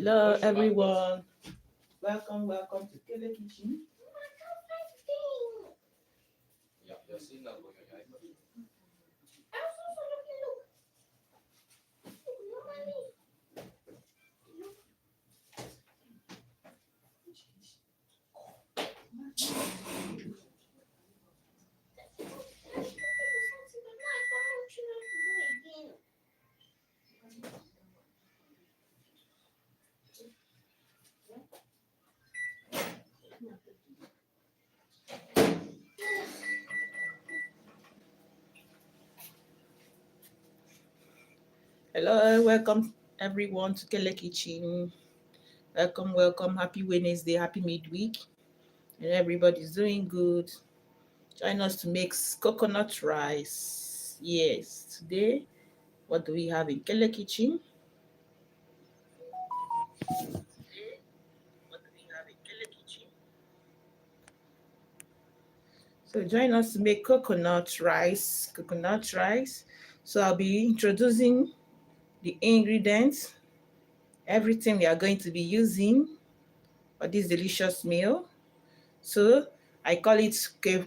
Hello, everyone. Welcome to Kele Kitchen. Hello, welcome everyone to Kele Kitchen. Welcome. Happy Wednesday, happy midweek. And everybody's doing good. Join us to make coconut rice. Yes, today, what do we have in Kele Kitchen? So join us to make coconut rice. So I'll be introducing the ingredients, everything we are going to be using for this delicious meal. So I call it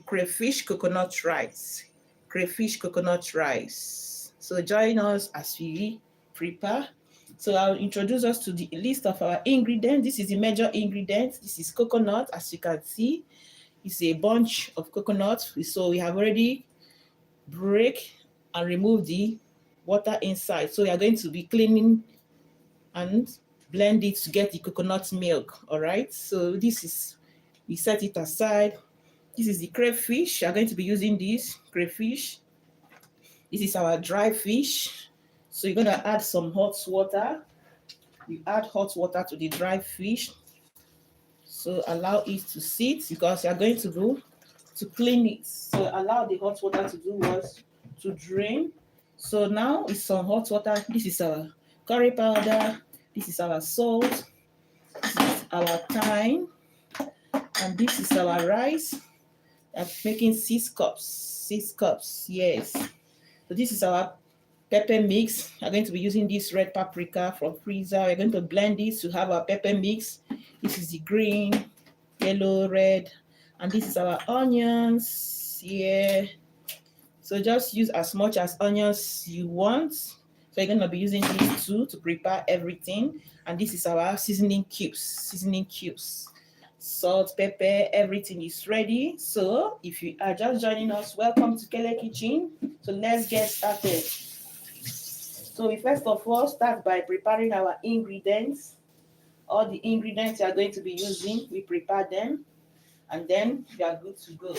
crayfish coconut rice. Crayfish coconut rice. So join us as we prepare. So I'll introduce us to the list of our ingredients. This is the major ingredients. This is coconut, as you can see. It's a bunch of coconut. So we have already break and remove the water inside. So we are going to be cleaning and blend it to get the coconut milk. All right. So this is, we set it aside. This is the crayfish. We are going to be using this crayfish. This is our dry fish. So you're going to add some hot water. You add hot water to the dry fish. So allow it to sit because you're going to go to clean it. So allow the hot water to do what? To drain. So now it's some hot water. This is our curry powder. This is our salt. This is our thyme. And this is our rice. I'm making 6 cups. 6 cups, yes. So this is our pepper mix. I'm going to be using this red paprika from freezer. We're going to blend this to have our pepper mix. This is the green, yellow, red, and this is our onions. Yeah. So just use as much as onions you want. So you're going to be using these two to prepare everything. And this is our seasoning cubes. Salt, pepper, everything is ready. So if you are just joining us, welcome to Kele Kitchen. So let's get started. So we first of all start by preparing our ingredients. All the ingredients you are going to be using, we prepare them, and then we are good to go.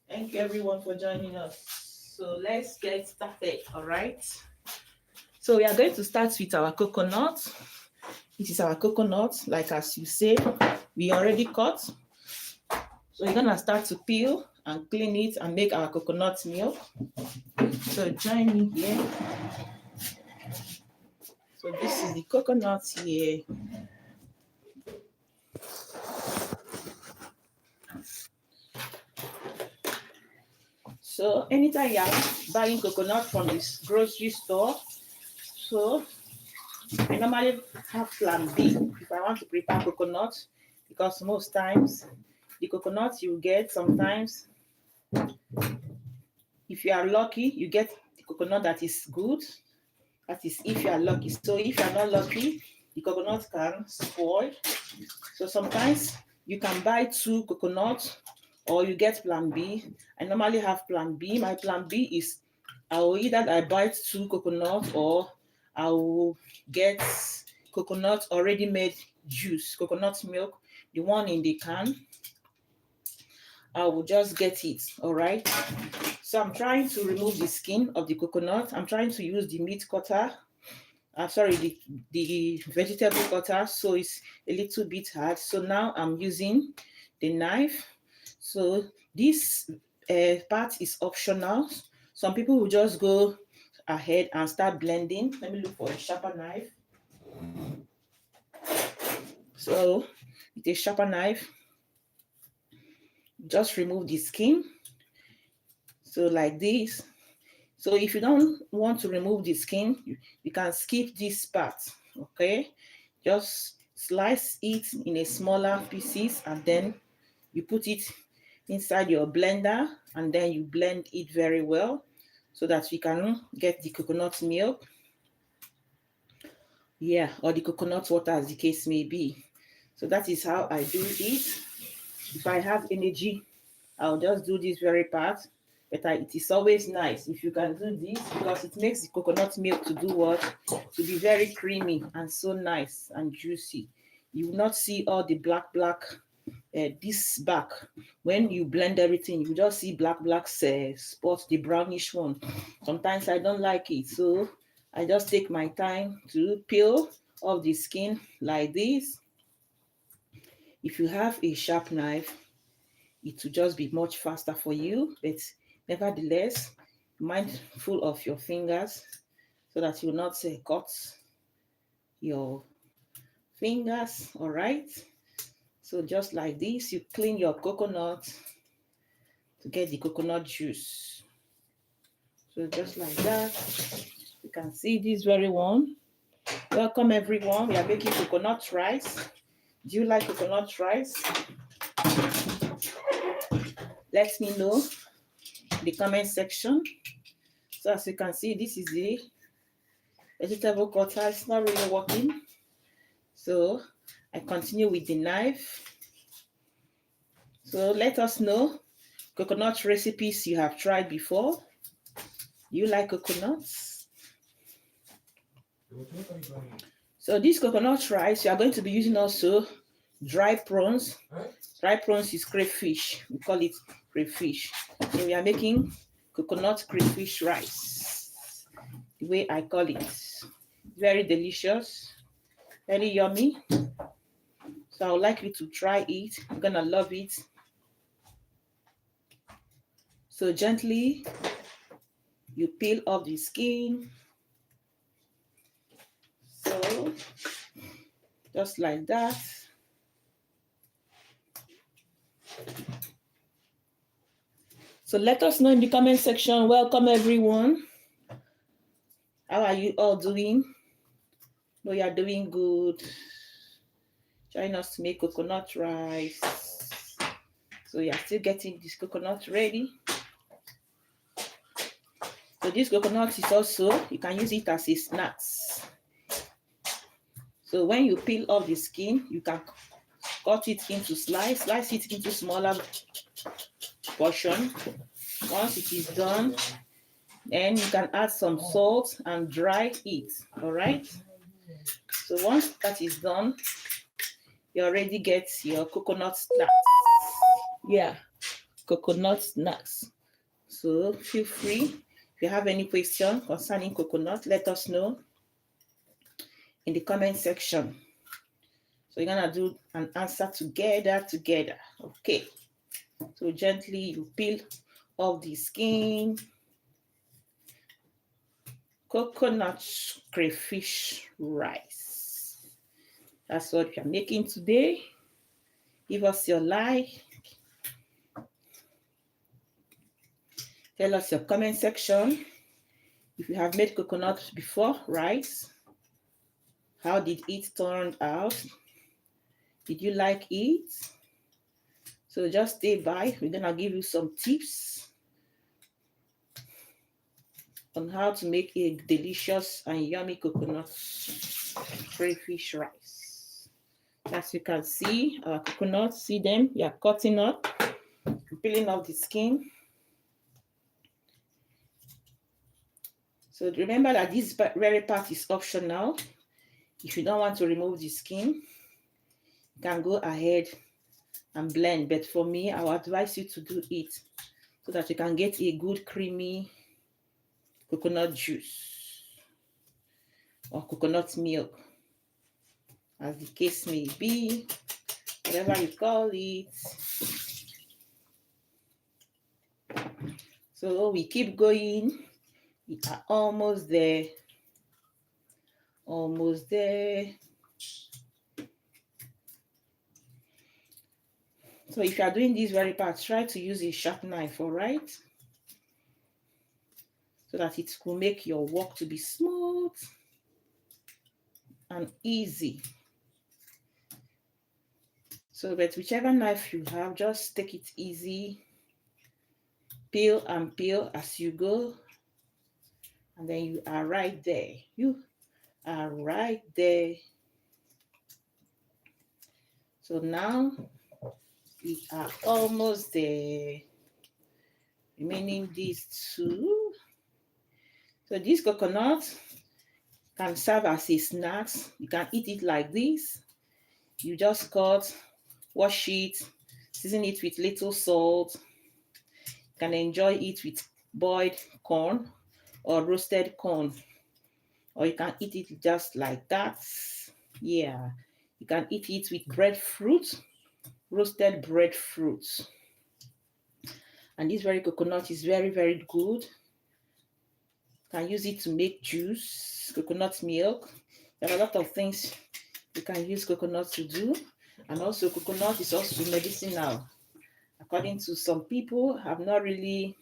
Thank you everyone for joining us. So let's get started, all right? So we are going to start with our coconut. This is our coconut, like as you say, we already cut. So we're gonna start to peel and clean it and make our coconut milk. So join me here. So this is the coconut here. So anytime you are buying coconut from this grocery store, so I normally have plan B if I want to prepare coconut, because most times the coconut you get, sometimes if you are lucky, you get the coconut that is good. That is if you are lucky. So if you are not lucky, the coconut can spoil. So sometimes you can buy 2 coconuts or you get plan B. I normally have plan B. My plan B is I will either buy 2 coconuts or I will get coconut already made juice, coconut milk, the one in the can. I will just get it, all right? So I'm trying to remove the skin of the coconut. I'm trying to use the meat cutter. The vegetable cutter, so it's a little bit hard. So now I'm using the knife. So this part is optional. Some people will just go ahead and start blending. Let me look for a sharper knife. So with a sharper knife, just remove the skin. So like this. So if you don't want to remove the skin, you can skip this part, okay? Just slice it in a smaller pieces and then you put it inside your blender and then you blend it very well so that you can get the coconut milk, yeah, or the coconut water as the case may be. So that is how I do it. If I have energy, I'll just do this very part. But it is always nice if you can do this because it makes the coconut milk to do what? To be very creamy and so nice and juicy. You will not see all the black this back. When you blend everything, you just see black spots, the brownish one. Sometimes I don't like it, so I just take my time to peel off the skin like this. If you have a sharp knife, it will just be much faster for you, but nevertheless, mindful of your fingers so that you will not cut your fingers. All right, so just like this, you clean your coconut to get the coconut juice. So just like that, you can see this very one. Welcome everyone, we are making coconut rice. Do you like coconut rice? Let me know in the comment section. So as you can see, this is the vegetable cutter. It's not really working, so I continue with the knife. So let us know coconut recipes you have tried before. You like coconuts? So this coconut rice, you are going to be using also dry prawns. Dry prawns is crayfish. We call it crayfish. So we are making coconut crayfish rice, the way I call it. Very delicious, very yummy. So I would like you to try it. You're gonna love it. So gently, you peel off the skin. So just like that. So let us know in the comment section. Welcome everyone. How are you all doing? No, you are doing good. Join us to make coconut rice. So you are still getting this coconut ready. So this coconut is also, you can use it as a snack. So when you peel off the skin, you can cut it into slice it into smaller portion. Once it is done, then you can add some salt and dry it. All right. So once that is done, you already get your coconut snacks. Yeah, coconut snacks. So feel free. If you have any question concerning coconut, let us know in the comment section. So you're gonna do an answer together. Okay. So gently you peel off the skin. Coconut crayfish rice. That's what we are making today. Give us your like. Tell us your comment section. If you have made coconut before rice, how did it turn out? Did you like it? So just stay by. We're gonna give you some tips on how to make a delicious and yummy coconut crayfish rice. As you can see, our coconuts, see them, we are cutting up, peeling off the skin. So remember that this very part is optional. If you don't want to remove the skin, you can go ahead and blend. But for me, I would advise you to do it so that you can get a good creamy coconut juice or coconut milk, as the case may be, whatever you call it. So we keep going. We are almost there. Almost there. So if you are doing this very part, try to use a sharp knife, all right? so that it will make your work to be smooth and easy. So, but whichever knife you have, just take it easy. Peel and peel as you go. And then you are right there. You are right there. So now we are almost there. Remaining these two. So this coconut can serve as a snack. You can eat it like this. You just cut, wash it, season it with little salt. You can enjoy it with boiled corn or roasted corn. Or you can eat it just like that. Yeah. You can eat it with breadfruit, roasted breadfruit. And this very coconut is very, very good. You can use it to make juice, coconut milk. There are a lot of things you can use coconut to do. And also coconut is also medicinal. According to some people, I've not really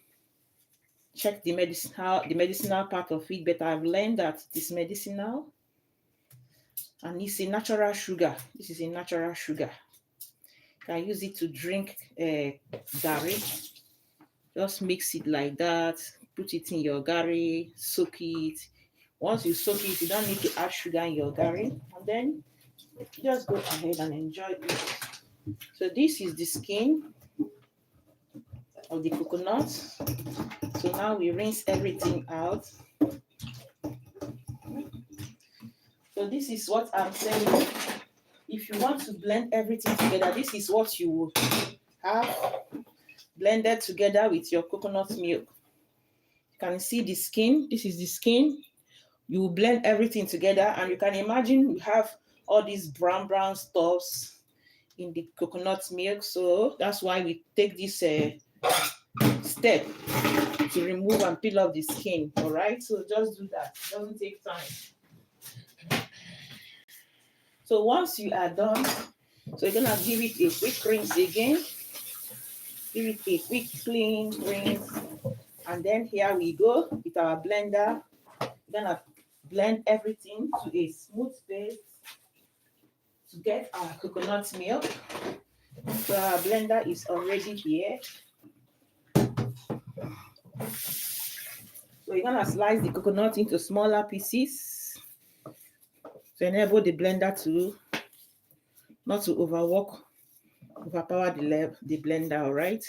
checked the medicinal part of it, but I've learned that it is medicinal. And it's a natural sugar. This is a natural sugar. You can use it to drink gari. Just mix it like that. Put it in your gari, soak it. Once you soak it, you don't need to add sugar in your gari. And then just go ahead and enjoy it. So this is the skin of the coconut. So now we rinse everything out. So this is what I'm saying. If you want to blend everything together, this is what you will have blended together with your coconut milk. You can see the skin. This is the skin. You will blend everything together, and you can imagine you have all these brown stuffs in the coconut milk. So that's why we take this step to remove and peel off the skin. All right, so just do that. It doesn't take time. So once you are done, so you're gonna give it a quick rinse again. Give it a quick clean rinse, and then here we go with our blender. We're gonna blend everything to a smooth paste to get our coconut milk. So our blender is already here. So you're gonna slice the coconut into smaller pieces to enable the blender to not to overpower the blender, all right?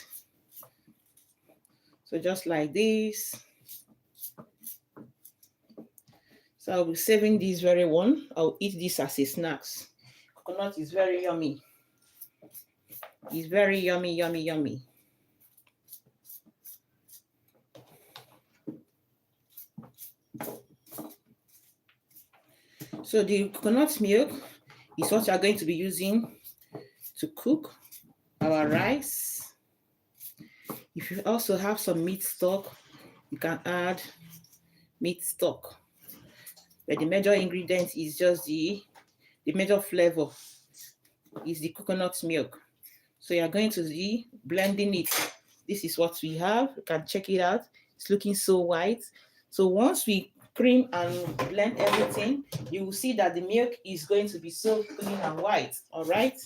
So just like this. So I'll be saving this very one. I'll eat this as a snack. Coconut is very yummy. It's very yummy, yummy, yummy. So the coconut milk is what you're going to be using to cook our rice. If you also have some meat stock, you can add meat stock. But the major ingredient is just the major flavor is the coconut milk. So you're going to be blending it. This is what we have. You can check it out. It's looking so white. So once we cream and blend everything, you will see that the milk is going to be so clean and white. All right.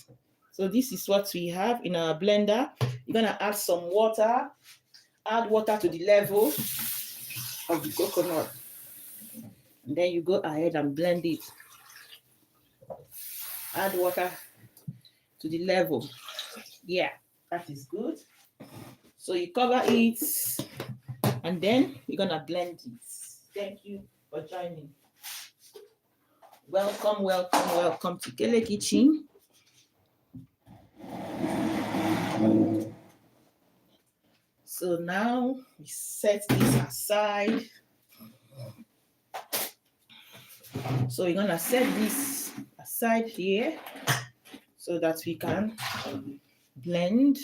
So this is what we have in our blender. You're gonna add some water. Add water to the level of the coconut. And then you go ahead and blend it. Add water to the level. Yeah, that is good. So you cover it, and then you're gonna blend it. Thank you for joining. Welcome, welcome, welcome to Kele Kitchen. So now we set this aside. So we're gonna set this aside here so that we can blend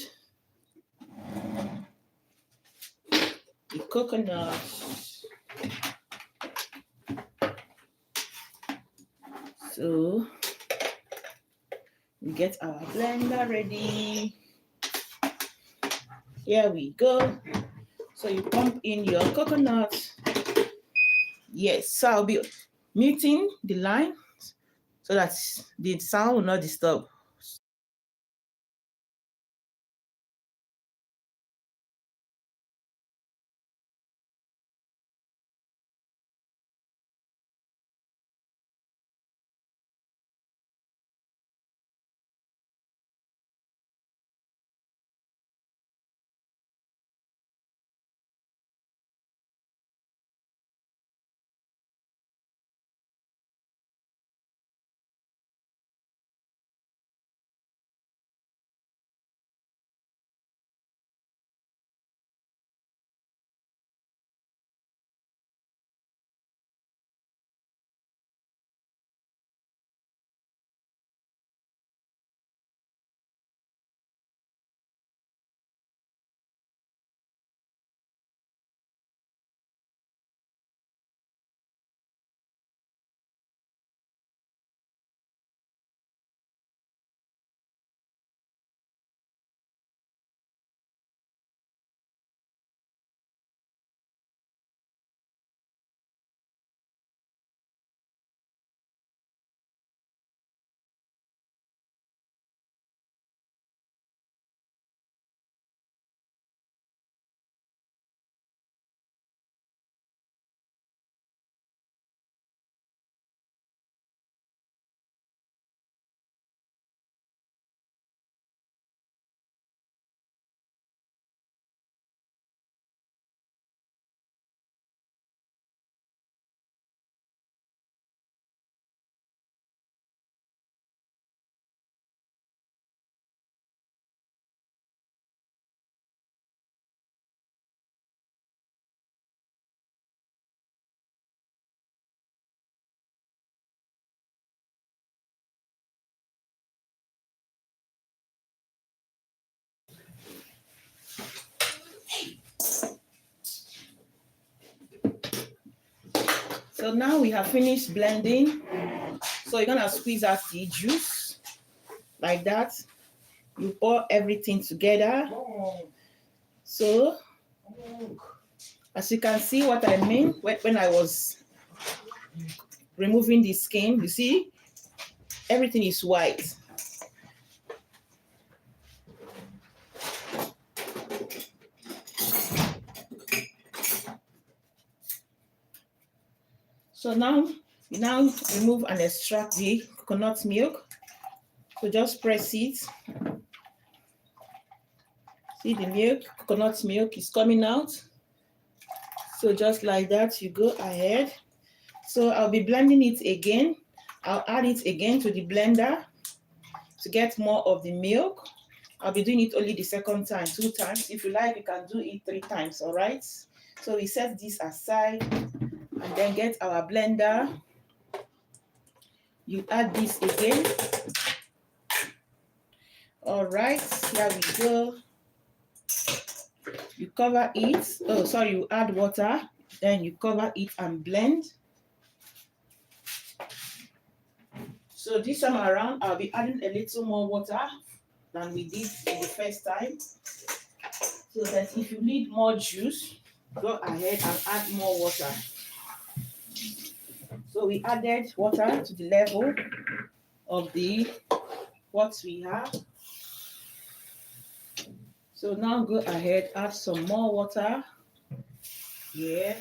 the coconut. So we get our blender ready. Here we go. So you pump in your coconut Yes, so I'll be muting the line so that the sound will not disturb. So now we have finished blending. So you're gonna squeeze out the juice like that. You pour everything together. So as you can see what I mean when I was removing the skin, you see everything is white. So now you now remove and extract the coconut milk. So just press it. See the milk, coconut milk is coming out. So just like that, you go ahead. So I'll be blending it again. I'll add it again to the blender to get more of the milk. I'll be doing it only the second time, 2 times. If you like, you can do it 3 times, all right? So we set this aside and then get our blender. You add this again. All right, here we go. You cover it. Oh, sorry, you add water. Then you cover it and blend. So this time around, I'll be adding a little more water than we did in the first time. So that if you need more juice, go ahead and add more water. So we added water to the level of the what we have. So now go ahead, add some more water. Yeah.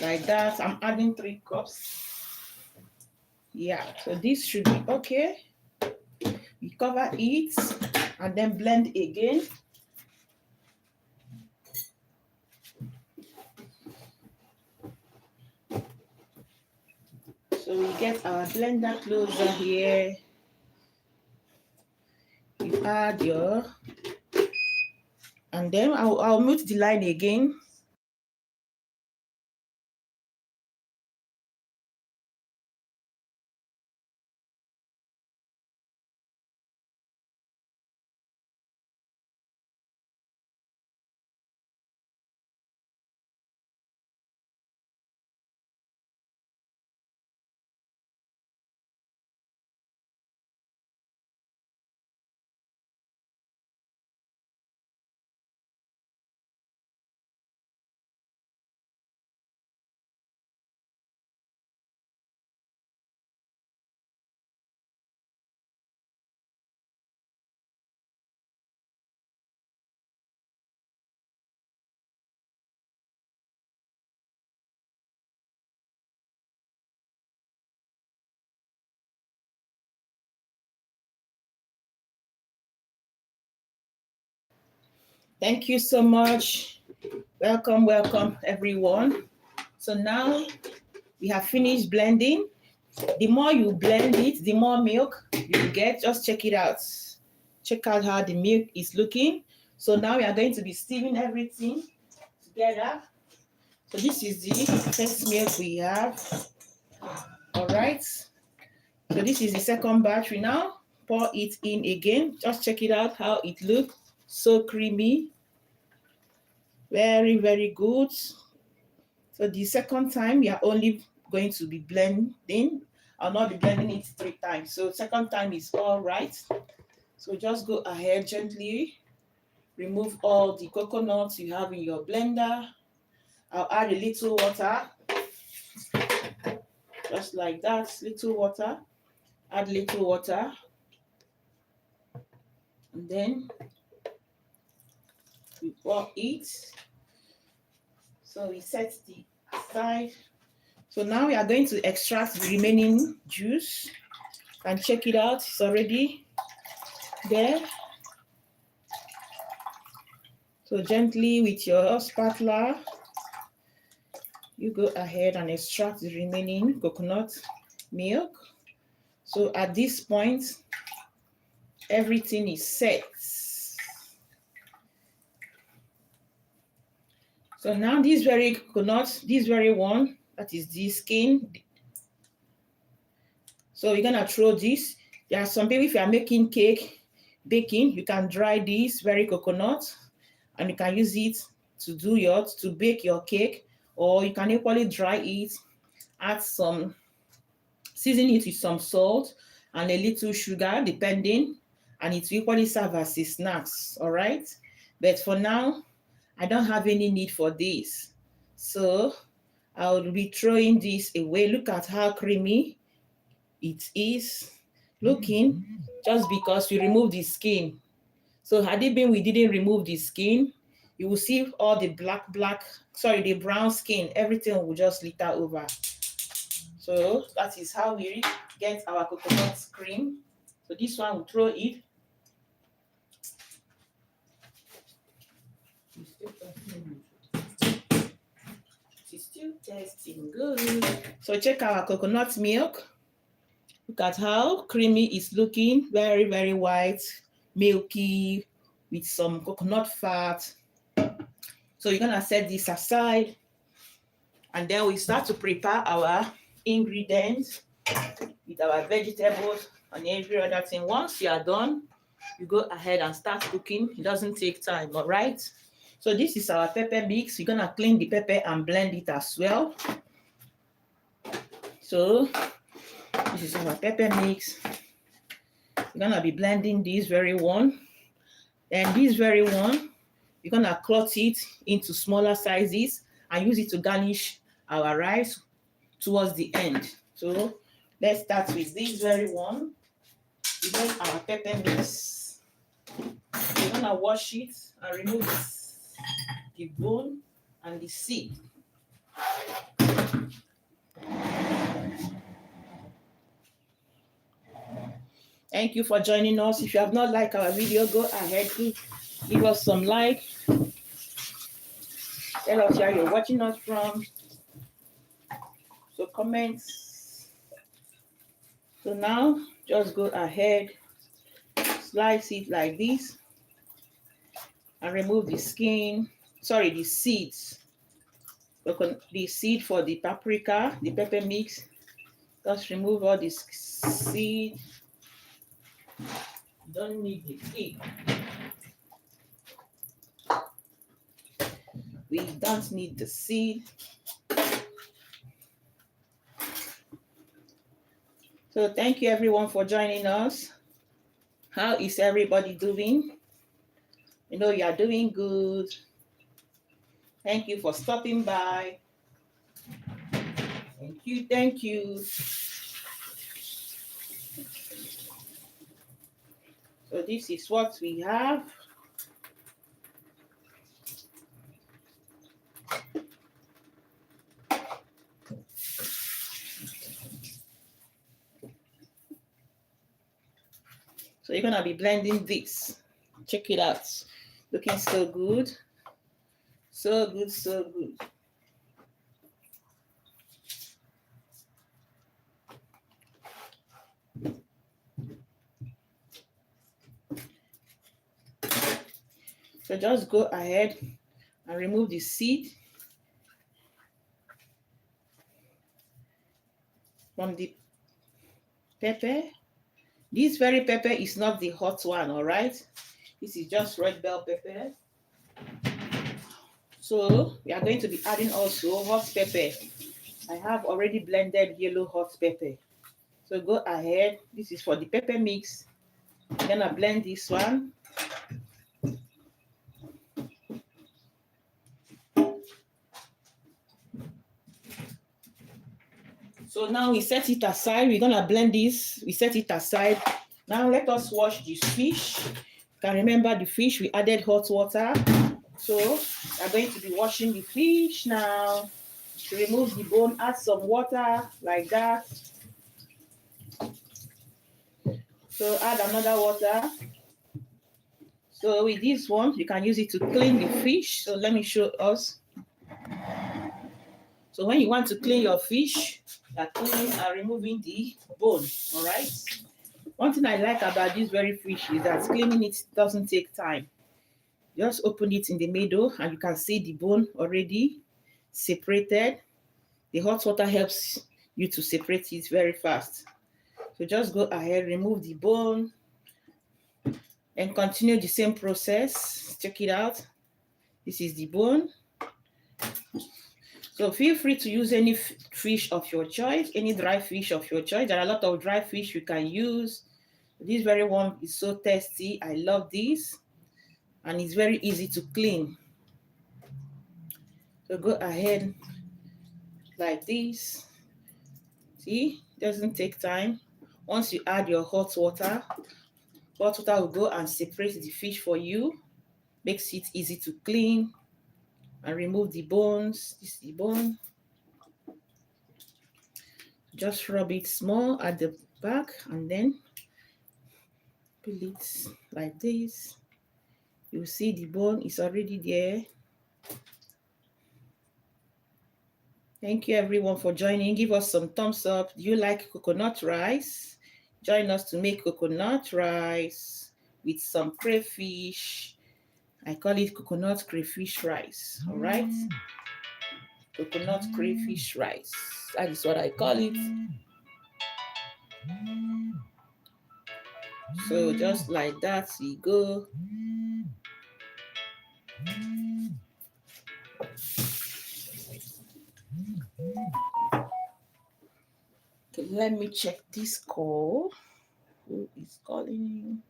Like that. I'm adding 3 cups. Yeah, so this should be okay. We cover it and then blend again. So we get our blender closer here. You add your, and then I'll mute the line again. Thank you so much. Welcome, welcome everyone. So now we have finished blending. The more you blend it, the more milk you get. Just check it out. Check out how the milk is looking. So now we are going to be steaming everything together. So this is the first milk we have. All right. So this is the second batch. We now pour it in again. Just check it out how it looks. So creamy. Very, very good. So the second time we are only going to be blending. I'll not be blending it 3 times. So second time is all right. So just go ahead gently. Remove all the coconuts you have in your blender. I'll add a little water. Just like that, little water. Add little water. And then we pour it. So we set the aside. So now we are going to extract the remaining juice. And check it out, it's already there. So gently with your spatula, you go ahead and extract the remaining coconut milk. So at this point, everything is set. So now this very coconut, this very one, that is the skin. So you're gonna throw this. There are some people, if you are making cake, baking, you can dry this very coconut and you can use it to bake your cake, or you can equally dry it, add some, season it with some salt and a little sugar, depending, and it will equally serve as a snacks, all right? But for now, I don't have any need for this. So I will be throwing this away. Look at how creamy it is looking, just because we removed the skin. So had it been we didn't remove the skin, you will see all the the brown skin, everything will just litter over. So that is how we get our coconut cream. So this one, we'll throw it. It's still tasting good. So check our coconut milk. Look at how creamy it's looking. Very, very white, milky, with some coconut fat. So you're gonna set this aside, and then we start to prepare our ingredients with our vegetables and every other thing. Once you are done, you go ahead and start cooking. It doesn't take time, all right? So this is our pepper mix. You're gonna clean the pepper and blend it as well. So this is our pepper mix. You're gonna be blending this very one. And this very one, you're gonna cut it into smaller sizes and use it to garnish our rice towards the end. So let's start with this very one. We get our pepper mix. We're gonna wash it and remove the bone and the seed. Thank you for joining us. If you have not liked our video, go ahead, give us some like. Tell us where you're watching us from. So comments. So now just go ahead, slice it like this and remove the skin. Sorry, the seeds. The seed for the paprika, the pepper mix. Just remove all this seed. Don't need the seed. We don't need the seed. So thank you everyone for joining us. How is everybody doing? You know you are doing good. Thank you for stopping by. Thank you, thank you. So this is what we have. So you're gonna be blending this. Check it out. Looking so good. So good, so good. So just go ahead and remove the seed from the pepper. This very pepper is not the hot one, all right? This is just red bell pepper. So we are going to be adding also hot pepper. I have already blended yellow hot pepper. So go ahead. This is for the pepper mix. I'm gonna blend this one. So now we set it aside. We're gonna blend this. We set it aside. Now let us wash this fish. You can remember the fish, we added hot water. So we're going to be washing the fish now. To remove the bone, add some water like that. So add another water. So with this one, you can use it to clean the fish. So let me show us. So when you want to clean your fish, you're cleaning and removing the bone, all right? One thing I like about this very fish is that cleaning it doesn't take time. Just open it in the middle and you can see the bone already separated. The hot water helps you to separate it very fast. So just go ahead, remove the bone and continue the same process. Check it out. This is the bone. So feel free to use any fish of your choice, any dry fish of your choice. There are a lot of dry fish you can use. This very one is so tasty. I love this. And it's very easy to clean. So go ahead like this. See, it doesn't take time. Once you add your hot water will go and separate the fish for you. Makes it easy to clean and remove the bones. This is the bone. Just rub it small at the back and then peel it like this. You see the bone is already there. Thank you everyone for joining. Give us some thumbs up. Do you like coconut rice? Join us to make coconut rice with some crayfish. I call it coconut crayfish rice, all right? Coconut crayfish rice. That is what I call it. So just like that, we go. Okay, let me check this call. Who is calling?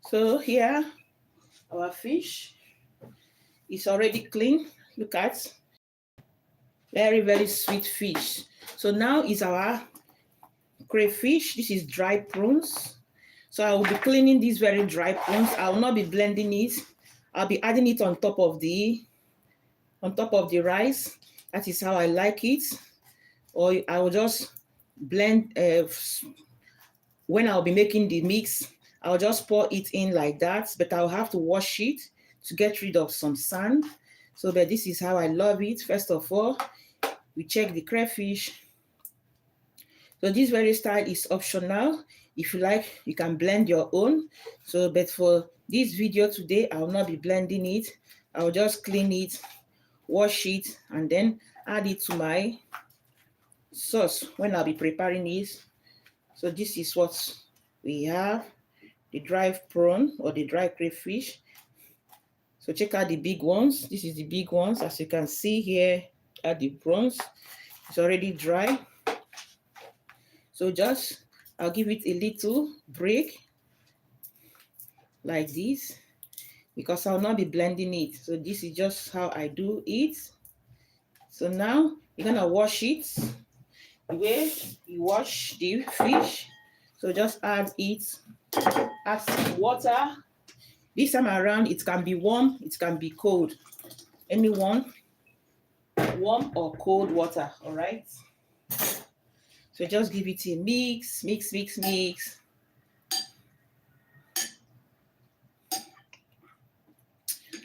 So here, our fish is already clean. Look at, very, very sweet fish. So now is our crayfish. This is dry prawns. So I will be cleaning these very dry prawns. I will not be blending it. I'll be adding it on top of the rice. That is how I like it. Or I will just blend, when I'll be making the mix, I'll just pour it in like that, but I'll have to wash it to get rid of some sand. So, but this is how I love it. First of all, we check the crayfish. So this very style is optional. If you like, you can blend your own. So, but for this video today, I will not be blending it. I'll just clean it, wash it, and then add it to my sauce when I'll be preparing it. So this is what we have, the dry prawn or the dry crayfish. So check out the big ones. This is the big ones. As you can see here are the prawns. It's already dry. So just, I'll give it a little break like this because I'll not be blending it. So this is just how I do it. So now you're gonna wash it the way you wash the fish. So just add some water. This time around, it can be warm, it can be cold. Anyone, warm or cold water, all right? So just give it a mix.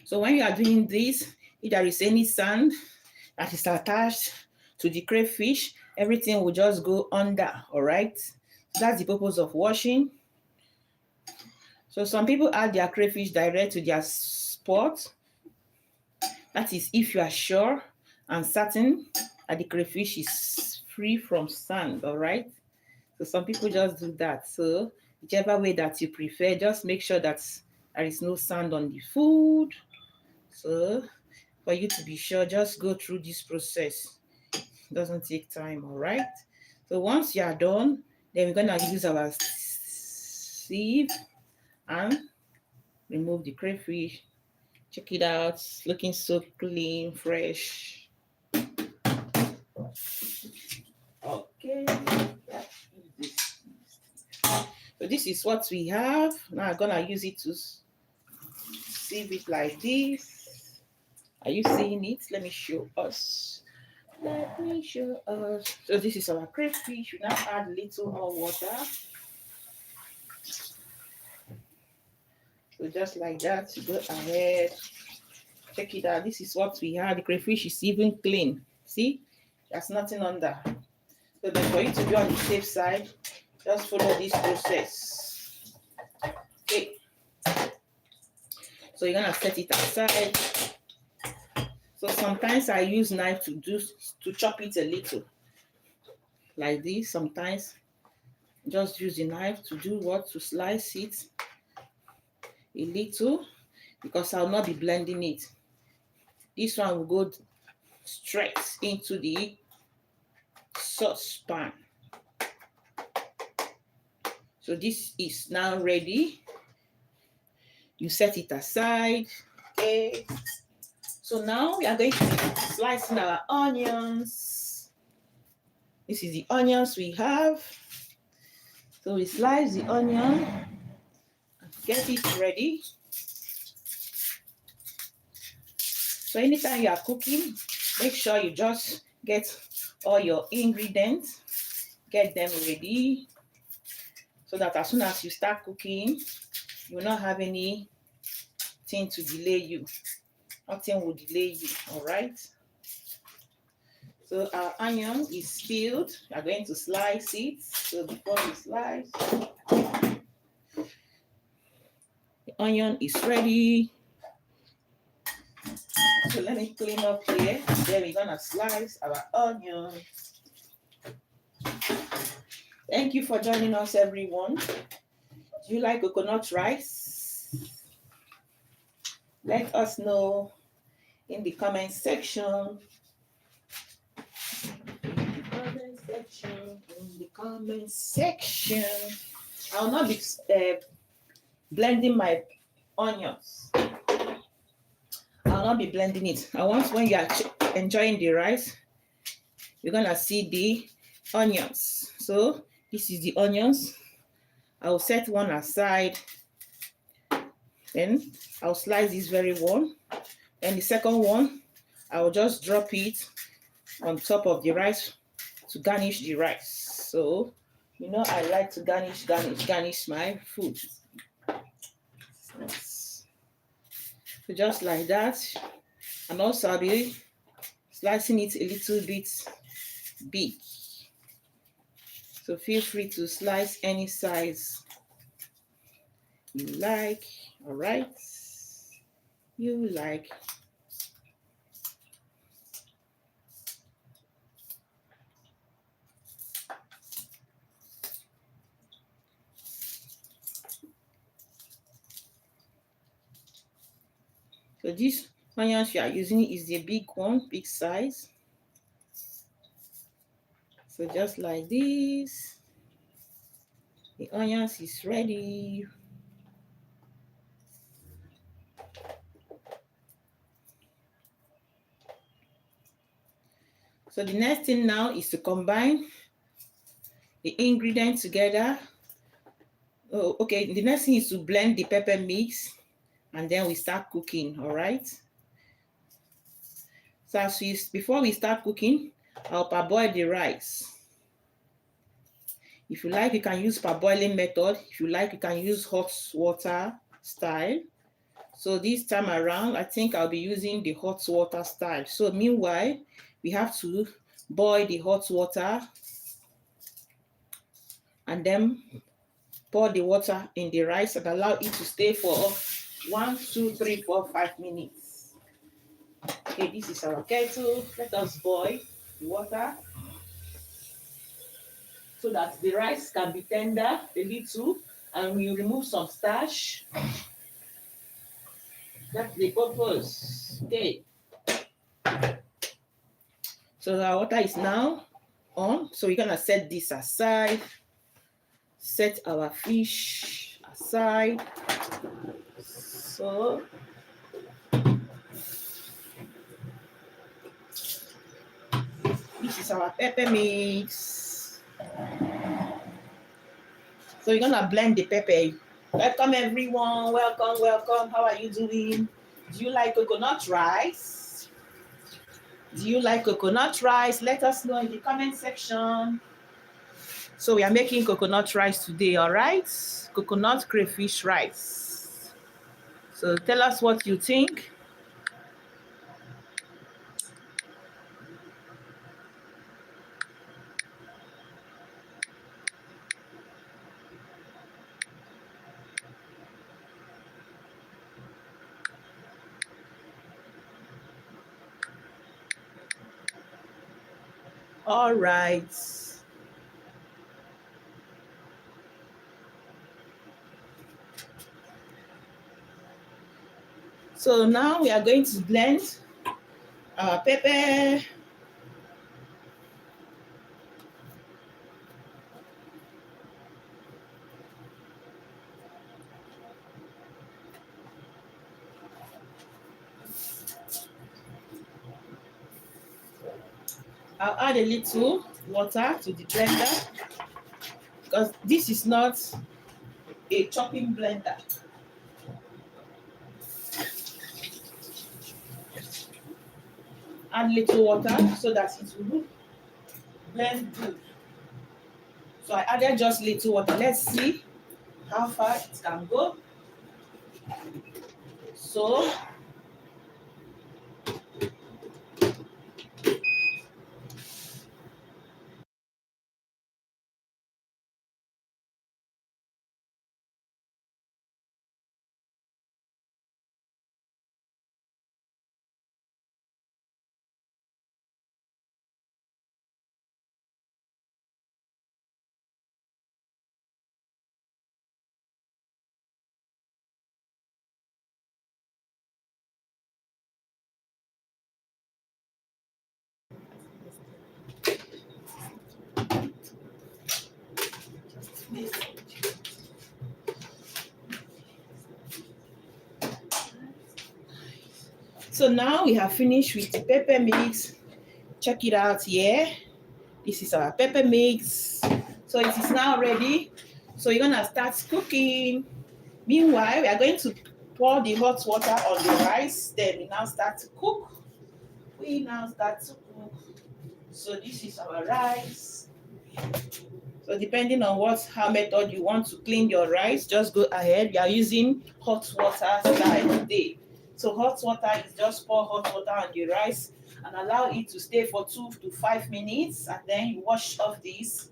So when you are doing this, if there is any sand that is attached to the crayfish, everything will just go under, all right? So that's the purpose of washing. So some people add their crayfish direct to their pot. That is if you are sure and certain that the crayfish is free from sand, all right? So some people just do that. So whichever way that you prefer, just make sure that there is no sand on the food. So for you to be sure, just go through this process. It doesn't take time, all right? So once you are done, then we're gonna use our sieve and remove the crayfish. Check it out, it's looking so clean, fresh. Okay. So this is what we have. Now I'm gonna use it to sieve it like this. Are you seeing it? Let me show us. So this is our crayfish. We now add a little more water. So just like that, go ahead. Check it out. This is what we have. The crayfish is even clean. See? There's nothing under. So then for you to be on the safe side, just follow this process. Okay. So you're gonna set it aside. So sometimes I use knife to chop it a little. Like this. Sometimes just use the knife to do what? To slice it a little because I'll not be blending it. This one will go straight into the saucepan. So this is now ready. You set it aside. Okay. So now we are going to be slicing our onions. This is the onions we have. So we slice the onion and get it ready. So anytime you are cooking, make sure you just get all your ingredients, get them ready, so that as soon as you start cooking, you will not have anything to delay you. Nothing will delay you, all right? So our onion is peeled. We are going to slice it. So before we slice, the onion is ready. So let me clean up here. Then we're gonna slice our onion. Thank you for joining us, everyone. Do you like coconut rice? Let us know in the comment section. In the comment section. I'll not be blending my onions. I'll not be blending it. I want when you are enjoying the rice, you're gonna see the onions. So this is the onions. I will set one aside. Then I'll slice this very one. And the second one, I will just drop it on top of the rice to garnish the rice. So, you know, I like to garnish my food. So just like that. And also I'll be slicing it a little bit big. So feel free to slice any size you like. All right. You like. So this onions you are using is the big one, big size. So just like this, the onions is ready. So the next thing now is to combine the ingredients together. Oh, okay, the next thing is to blend the pepper mix and then we start cooking, all right? So before we start cooking, I'll parboil the rice. If you like, you can use parboiling method. If you like, you can use hot water style. So this time around, I think I'll be using the hot water style. So meanwhile, we have to boil the hot water and then pour the water in the rice and allow it to stay for 1, 2, 3, 4, 5 minutes. Okay, this is our kettle. Let us boil the water so that the rice can be tender a little and we remove some starch. That's the purpose. Okay. So our water is now on. So we're gonna set this aside. Set our fish aside. So this is our pepper mix. So we're gonna blend the pepper. Welcome everyone. Welcome, welcome. How are you doing? Do you like coconut rice? Do you like coconut rice? Let us know in the comment section. So we are making coconut rice today, all right? Coconut crayfish rice. So tell us what you think. All right. So now we are going to blend our pepper. I'll add a little water to the blender because this is not a chopping blender. Add little water so that it will blend good. So I added just little water. Let's see how far it can go. So So now we have finished with the pepper mix. Check it out here. This is our pepper mix. So it is now ready. So you're gonna start cooking. Meanwhile, we are going to pour the hot water on the rice. Then we now start to cook. So this is our rice. So depending on how method you want to clean your rice, just go ahead. We are using hot water style today. So hot water is just pour hot water on the rice and allow it to stay for 2 to 5 minutes, and then you wash off this.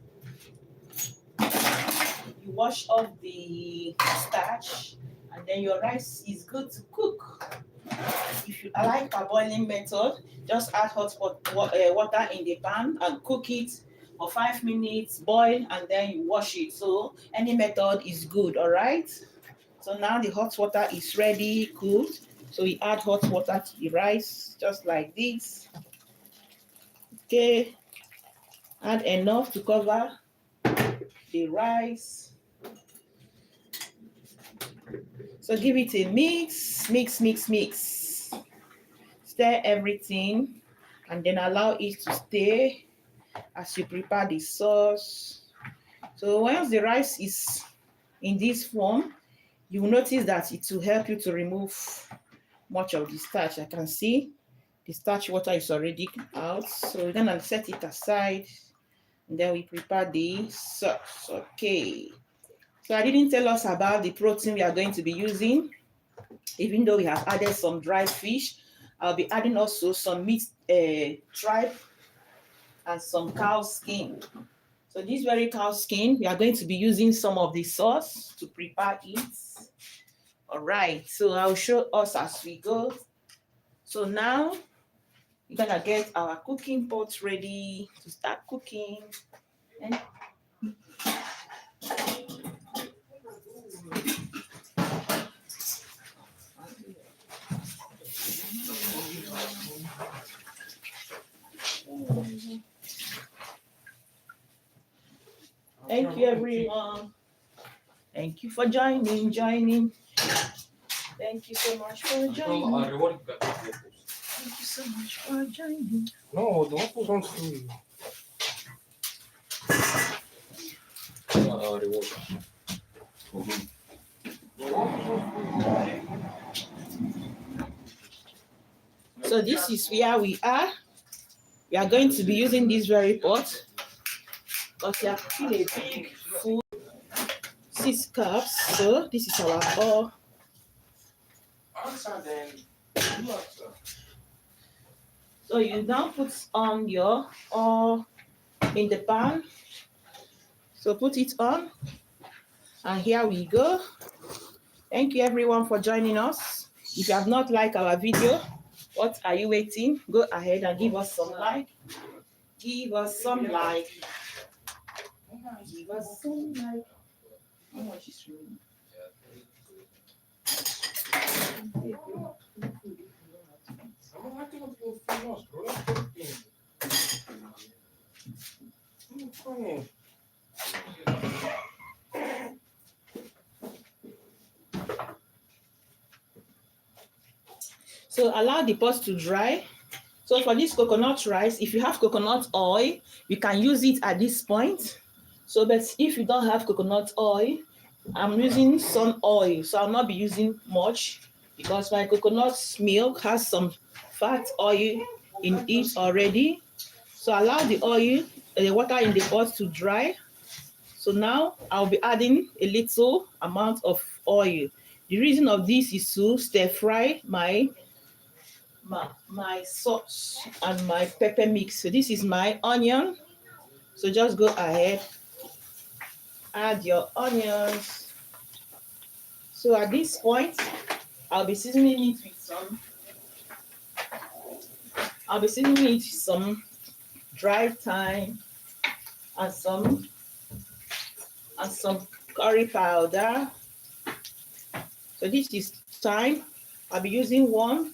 You wash off the starch, and then your rice is good to cook. If you like parboiling method, just add hot water in the pan and cook it for 5 minutes, boil, and then you wash it. So any method is good, all right? So now the hot water is ready, cooled. So we add hot water to the rice, just like this. Okay, add enough to cover the rice. So give it a mix. Stir everything, and then allow it to stay as you prepare the sauce. So once the rice is in this form, you will notice that it will help you to remove much of the starch. I can see the starch water is already out. So we're gonna set it aside, and then we prepare the sauce. Okay. So I didn't tell us about the protein we are going to be using. Even though we have added some dried fish, I'll be adding also some meat tripe and some cow skin. So this very cow skin, we are going to be using some of the sauce to prepare it. All right, so I'll show us as we go. So now we're gonna get our cooking pot ready to start cooking. And thank you, everyone. Thank you for joining. Thank you so much for joining. Thank you so much for joining. No, don't put on food. So this is where we are. We are going to be using this very pot, but we are cooking a big food, 6 cups. So this is our oil. So you now put on your oil in the pan. So put it on, and here we go. Thank you everyone for joining us. If you have not liked our video, what are you waiting? Go ahead and give us some like. Give us some like. Give us some like. How much is really? So allow the pot to dry. So for this coconut rice, if you have coconut oil, you can use it at this point. So but if you don't have coconut oil, I'm using some oil. So I'll not be using much because my coconut milk has some fat oil in it already. So allow the oil, the water in the pot to dry. So now I'll be adding a little amount of oil. The reason of this is to stir fry my sauce and my pepper mix. So this is my onion. So just go ahead, add your onions. So at this point, I'll be seasoning it with some dried thyme and some curry powder. So this is thyme. I'll be using one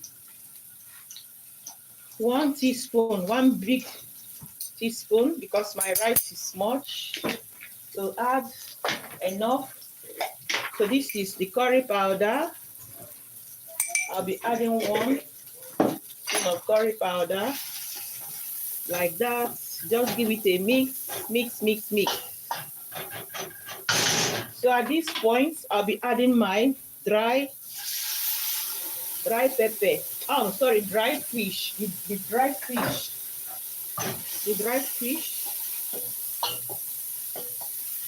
teaspoon, one big teaspoon, because my rice is much. So add enough. So this is the curry powder. I'll be adding one of curry powder. Like that. Just give it a mix, mix, mix, mix. So at this point, I'll be adding my dry pepper. Oh, sorry, dried fish. The dried fish. The dried fish.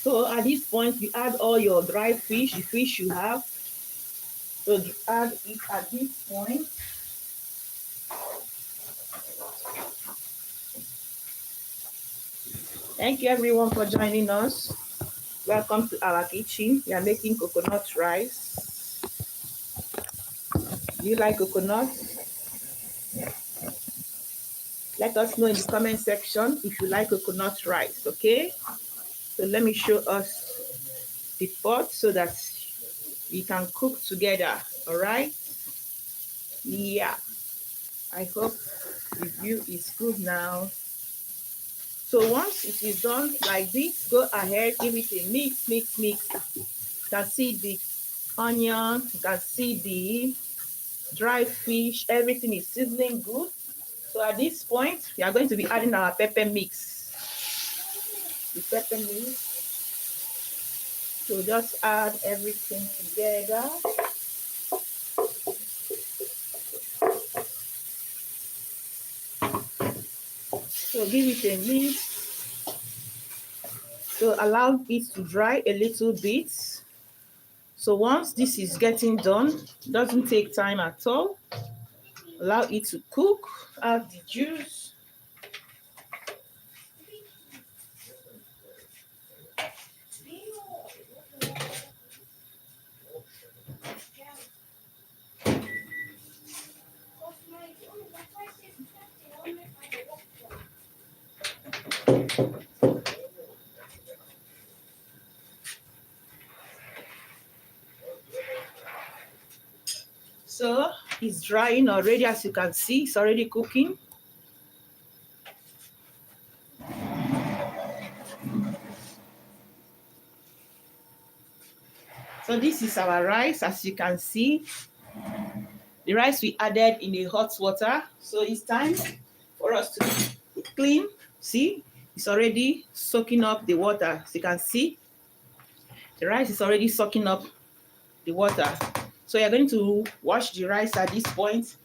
So at this point, you add all your dried fish, the fish you have. So you add it at this point. Thank you everyone for joining us. Welcome to our kitchen. We are making coconut rice. Do you like coconut? Let us know in the comment section if you like coconut rice, okay? So let me show us the pot so that we can cook together, all right? Yeah, I hope the view is good now. So once it is done like this, go ahead, give it a mix, mix, mix. You can see the onion, you can see the dry fish, everything is sizzling good. So at this point, we are going to be adding our pepper mix. The pepper mix. So just add everything together. So give it a mix. So allow it to dry a little bit. So once this is getting done, doesn't take time at all. Allow it to cook, add the juice. So it's drying already, as you can see, it's already cooking. So this is our rice, as you can see. The rice we added in the hot water. So it's time for us to clean. See, it's already soaking up the water. As you can see, the rice is already soaking up the water. So you're going to wash the rice at this point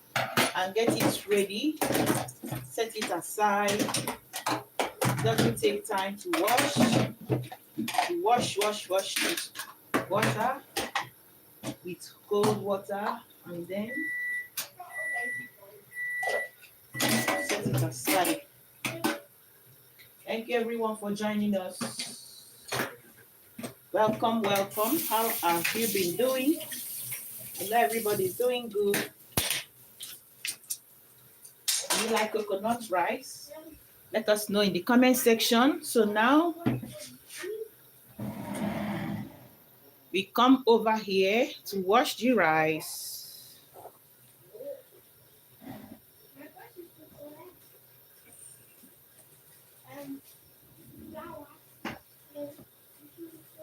and get it ready. Set it aside. It doesn't take time to wash. You wash with water, with cold water, and then set it aside. Thank you everyone for joining us. Welcome, welcome. How have you been doing? I know everybody's doing good. Do you like coconut rice? Let us know in the comment section. So now we come over here to wash the rice.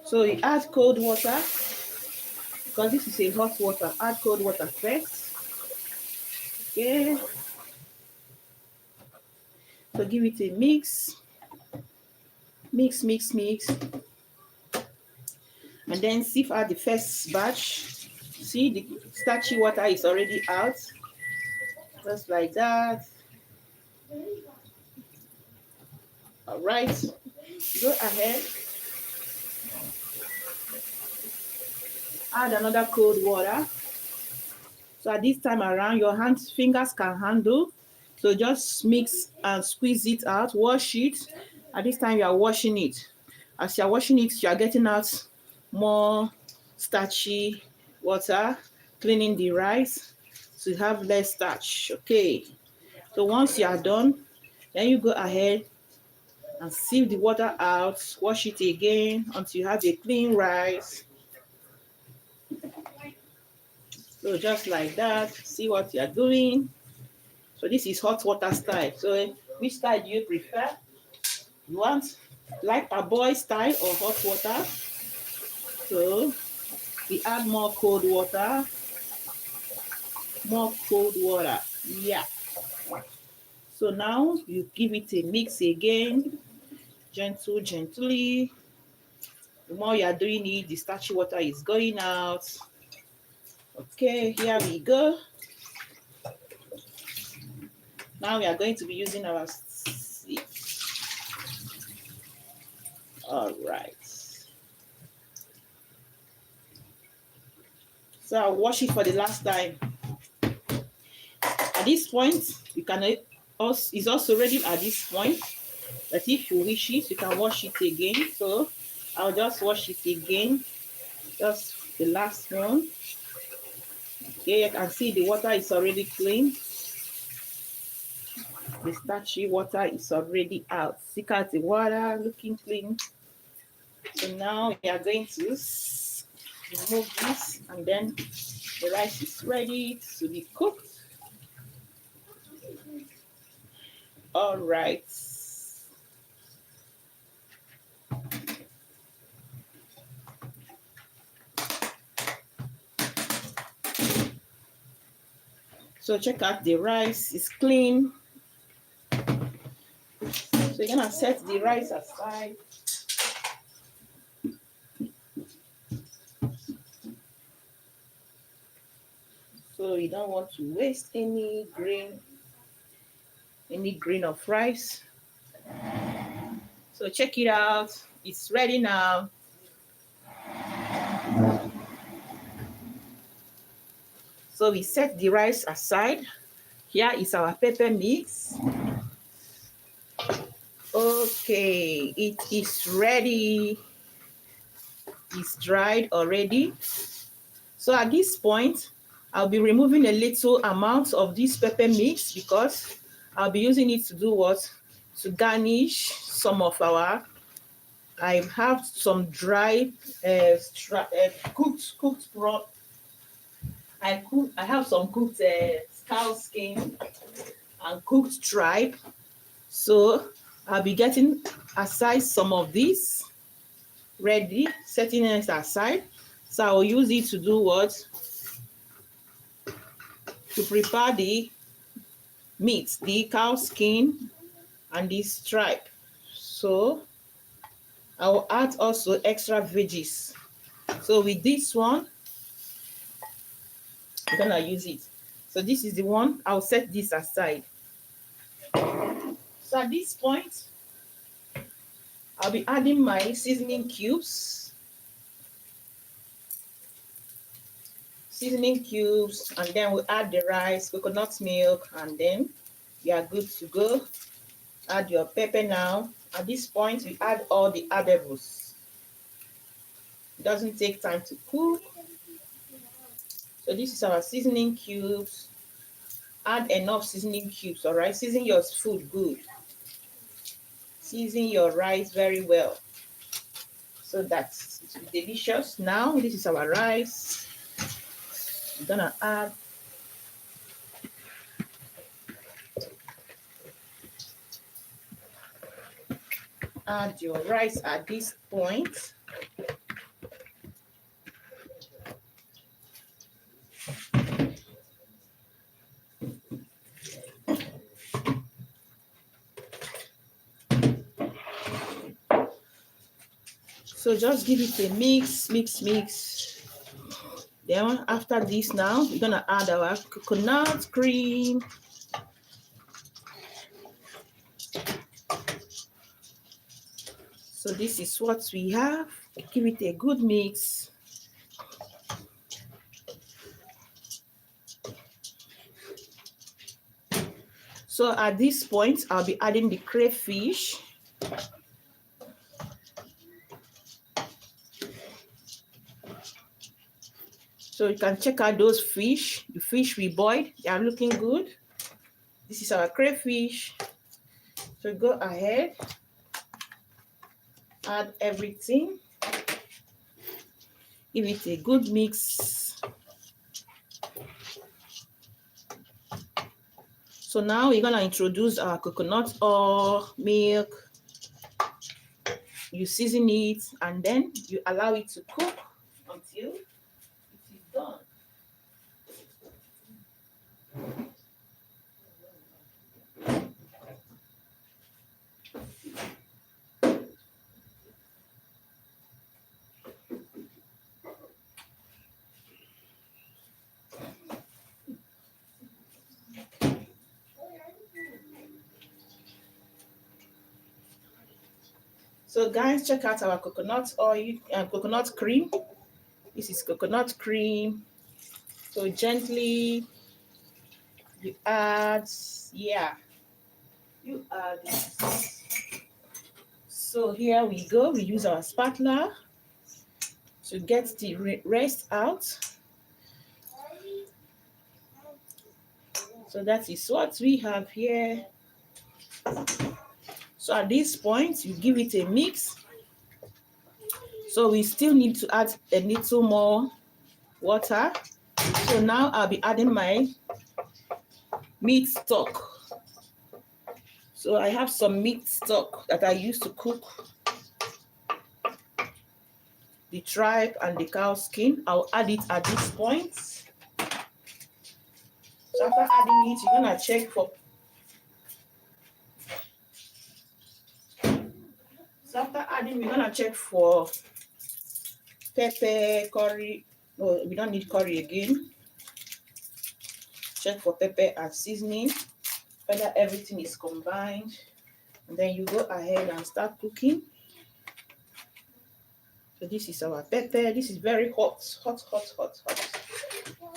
So you add cold water, because this is a hot water. Add cold water first. Okay. So give it a mix. Mix, mix, mix. And then sieve out the first batch. See, the starchy water is already out. Just like that. All right. Go ahead. Add another cold water. So at this time around, your fingers can handle. So just mix and squeeze it out. Wash it. At this time, you are washing it. As you are washing it, you are getting out more starchy water, cleaning the rice to have less starch. Okay. So once you are done, then you go ahead and sieve the water out. Wash it again until you have a clean rice. So just like that, see what you are doing. So this is hot water style. So which style do you prefer? You want like parboil style or hot water? So we add more cold water. More cold water. Yeah. So now you give it a mix again, gently. The more you are doing it, the starchy water is going out. Okay, here we go. Now we are going to be using our sieve. All right. So I'll wash it for the last time. At this point, you can also, it's also ready at this point. But if you wish it, you can wash it again. So I'll just wash it again. Just the last one. Okay, you can see the water is already clean. The starchy water is already out. See out the water, looking clean. So now we are going to remove this, and then the rice is ready to be cooked. All right. So check out the rice is clean. So you're gonna set the rice aside. So you don't want to waste any grain of rice. So check it out. It's ready now. So we set the rice aside. Here is our pepper mix. Okay, it is ready. It's dried already. So at this point, I'll be removing a little amount of this pepper mix because I'll be using it to do what? To garnish some of our, I have some dried, cooked prawn. I have some cooked cow skin and cooked tripe. So I'll be getting aside some of this ready, setting it aside. So I'll use it to do what? To prepare the meat, the cow skin and the stripe. So I will add also extra veggies. So with this one, I'm gonna use it. So this is the one, I'll set this aside. So at this point, I'll be adding my seasoning cubes. And then we'll add the rice, coconut milk, and then you are good to go. Add your pepper now. At this point, we add all the adobos. It doesn't take time to cook. So this is our seasoning cubes. Add enough seasoning cubes, all right? Season your food good. Season your rice very well so that it will be delicious. Now, this is our rice. I'm gonna add your rice at this point. So just give it a mix. Then after this now, we're gonna add our coconut cream. So this is what we have. Give it a good mix. So at this point, I'll be adding the crayfish. So you can check out those fish. The fish we boiled, they are looking good. This is our crayfish. So go ahead, add everything. Give it a good mix. So now we're gonna introduce our coconut oil, milk. You season it and then you allow it to cook until it is done. So guys, check out our coconut oil and coconut cream. This is coconut cream. So gently you add, yeah, you add this. So here we go. We use our spatula to get the rest out. So that is what we have here. So at this point, you give it a mix. So we still need to add a little more water. So now I'll be adding my meat stock. So I have some meat stock that I used to cook the tripe and the cow skin. I'll add it at this point. So after adding it, you're gonna check for. So after adding, we're gonna check for pepper, curry. No, we don't need curry again. Check for pepper and seasoning, whether everything is combined. And then you go ahead and start cooking. So this is our pepper. This is very hot, hot, hot, hot, hot.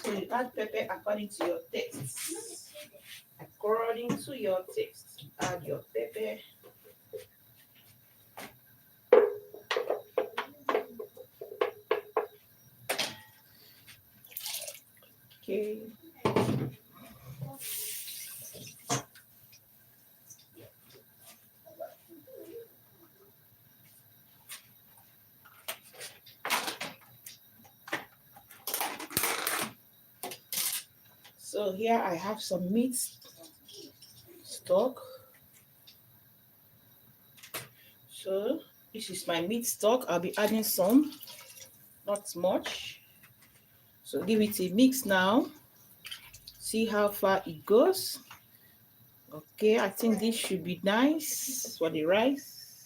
So you add pepper according to your taste. According to your taste, add your pepper. Okay. So here I have some meat stock. So this is my meat stock. I'll be adding some, not much. So give it a mix now. See how far it goes. Okay, I think this should be nice for the rice.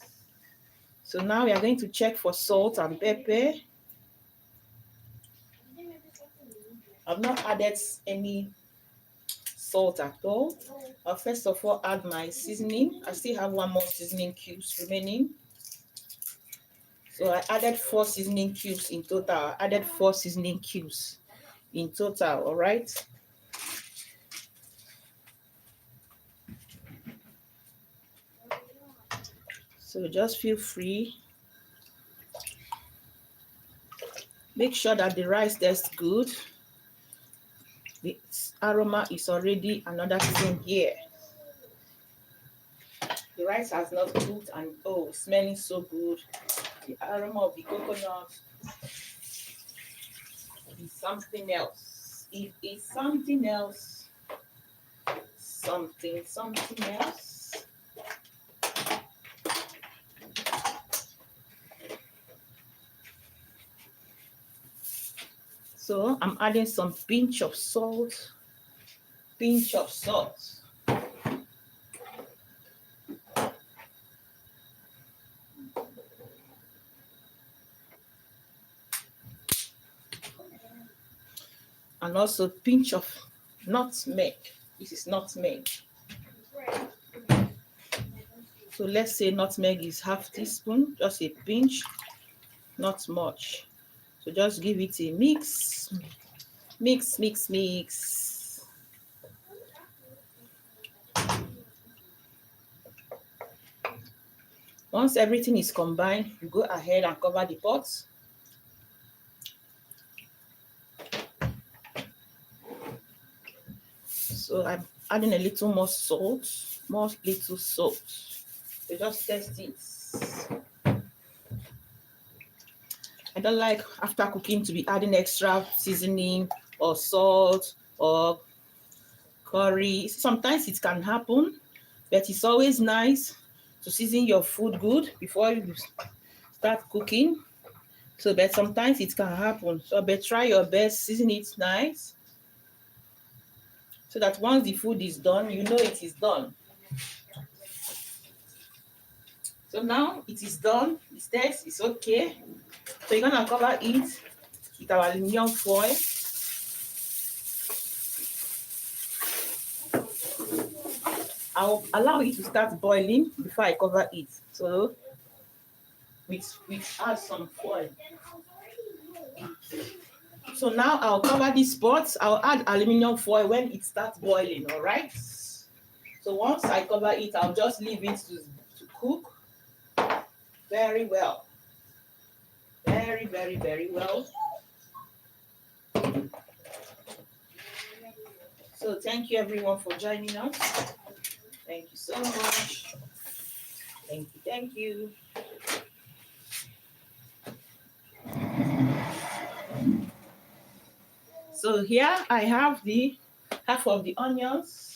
So now we are going to check for salt and pepper. I've not added any salt at all. I'll first of all add my seasoning. I still have one more seasoning cubes remaining. So I added 4 seasoning cubes in total. I added 4 seasoning cubes in total, all right? So just feel free. Make sure that the rice tastes good. The aroma is already another thing here. The rice has not cooked and oh, smelling so good. The aroma of the coconut is something else. It is something else. Something else. So I'm adding some pinch of salt. Pinch of salt. And also pinch of nutmeg. This is nutmeg. So let's say nutmeg is half teaspoon, just a pinch, not much. So just give it a mix. Mix, mix, mix. Once everything is combined, you go ahead and cover the pot. So I'm adding a little more salt, more little salt. So just test it. I don't like after cooking to be adding extra seasoning or salt or curry. Sometimes it can happen, but it's always nice to season your food good before you start cooking. So, but sometimes it can happen. So, but try your best, season it nice, so that once the food is done, you know it is done. So now it is done. The taste is okay. So you're gonna cover it with our aluminium foil. I'll allow it to start boiling before I cover it. So with add some foil. So now I'll cover this pot. I'll add aluminum foil when it starts boiling, all right? So once I cover it, I'll just leave it to cook very well. Very, very, very well. So thank you everyone for joining us. Thank you so much. Thank you, thank you. So here I have the half of the onions.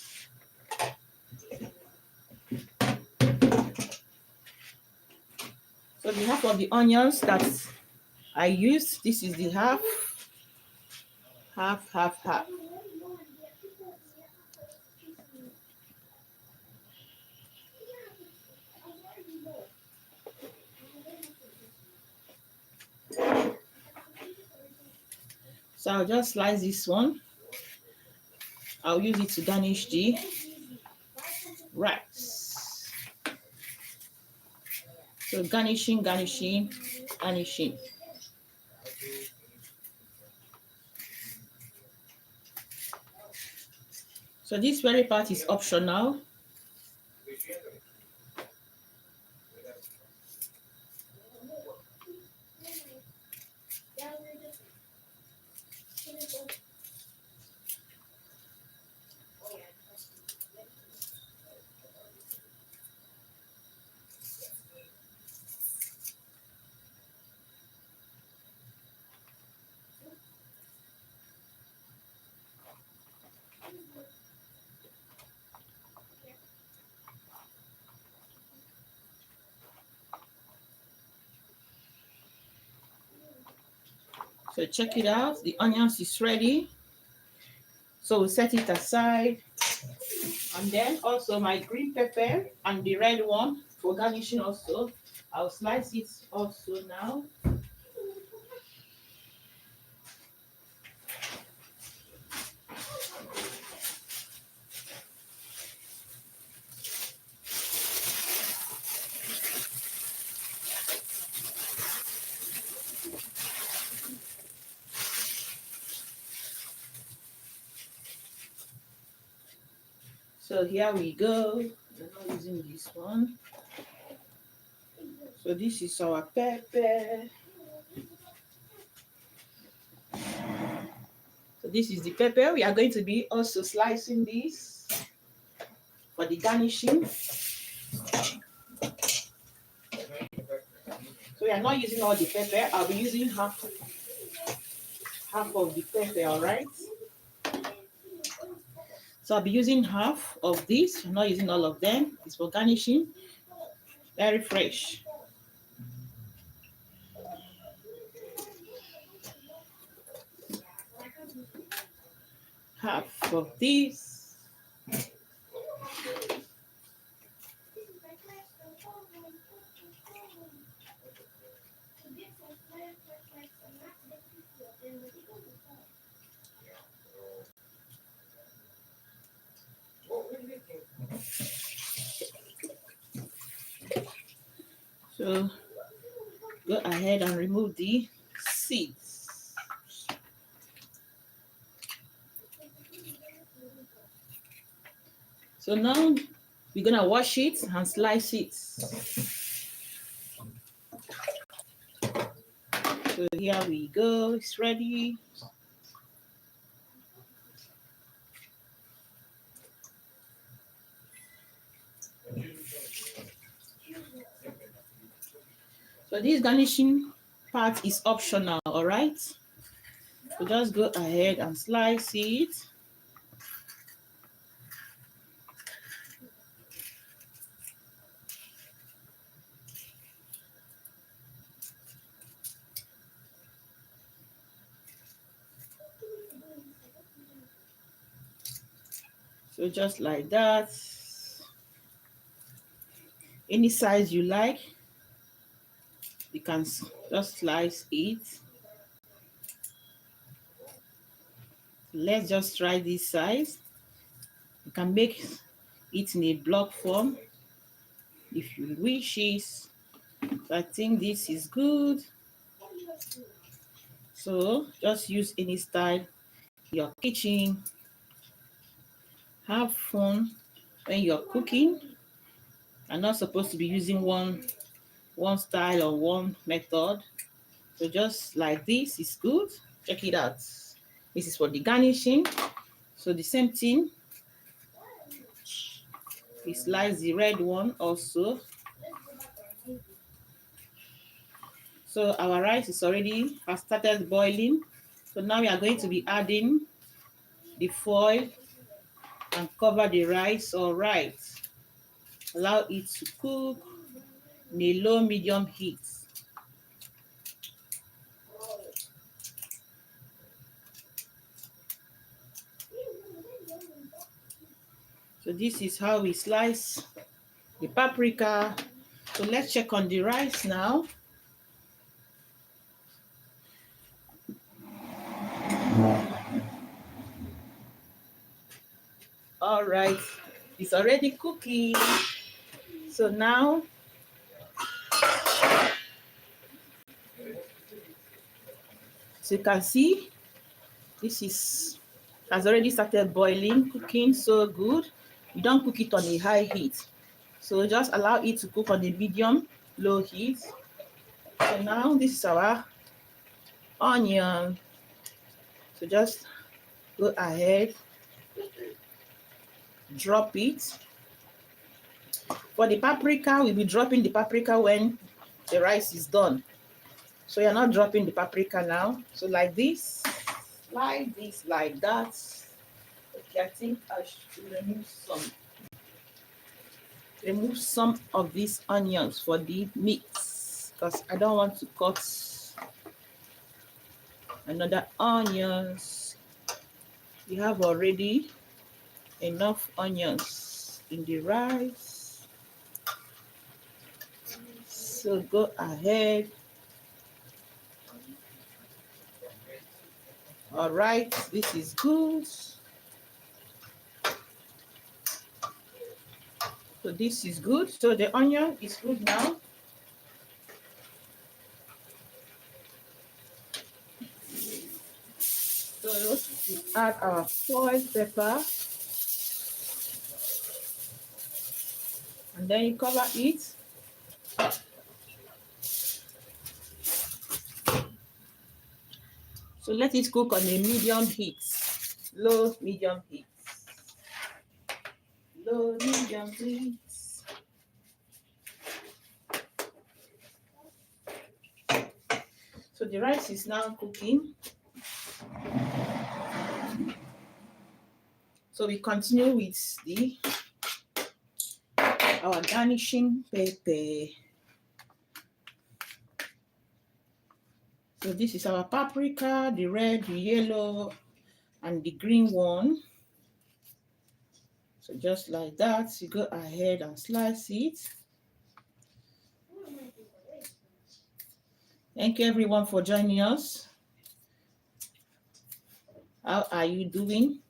So the half of the onions that I used, this is the half. So I'll just slice this one. I'll use it to garnish the rice. So garnishing. So this very part is optional. So check it out, the onions is ready. So we'll set it aside. And then also my green pepper and the red one for garnishing also. I'll slice it also now. So here we go. We're not using this one. So this is our pepper. So this is the pepper. We are going to be also slicing this for the garnishing. So we are not using all the pepper. I'll be using half of the pepper, all right? So I'll be using half of this. I'm not using all of them. It's for garnishing. Very fresh. Half of this. So go ahead and remove the seeds. So now we're gonna wash it and slice it. So here we go, it's ready. So this garnishing part is optional, all right? So just go ahead and slice it. So just like that. Any size you like, you can just slice it. Let's just try this size. You can make it in a block form if you wish it. I think this is good. So just use any style in your kitchen. Have fun when you're cooking. I'm not supposed to be using one style or one method. So just like this is good. Check it out. This is for the garnishing. So the same thing. We slice the red one also. So our rice is already has started boiling. So now we are going to be adding the foil and cover the rice. All right. Allow it to cook in a low medium heat. So this is how we slice the paprika. So let's check on the rice now. All right, it's already cooking. So now so you can see this has already started boiling, cooking so good. You don't cook it on a high heat. So just allow it to cook on a medium low heat. So now this is our onion. So just go ahead, drop it. For the paprika, we'll be dropping the paprika when the rice is done. So you're not dropping the paprika now. So like this, like that. Okay, I think I should remove some of these onions for the meats because I don't want to cut another onions. We have already enough onions in the rice. So go ahead. All right, this is good. So this is good. So the onion is good now. So we add our foil pepper. And then you cover it. So let it cook on a medium heat. Low, medium heat. Low, medium heat. So the rice is now cooking. So we continue with our garnishing pepper. So this is our paprika, the red, the yellow, and the green one. So just like that, you go ahead and slice it. Thank you everyone for joining us. How are you doing?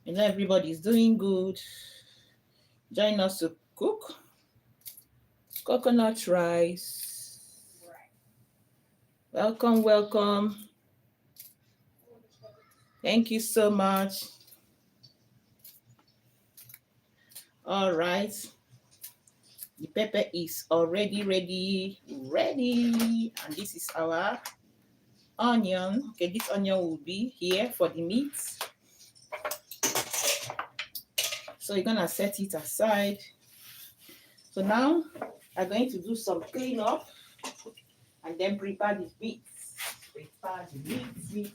You know everybody's doing good. Join us to cook coconut rice. Welcome, welcome. Thank you so much. All right. The pepper is already ready. And this is our onion. Okay, this onion will be here for the meat. So you're gonna set it aside. So now I'm going to do some cleanup and then prepare the meat. Prepare the meat.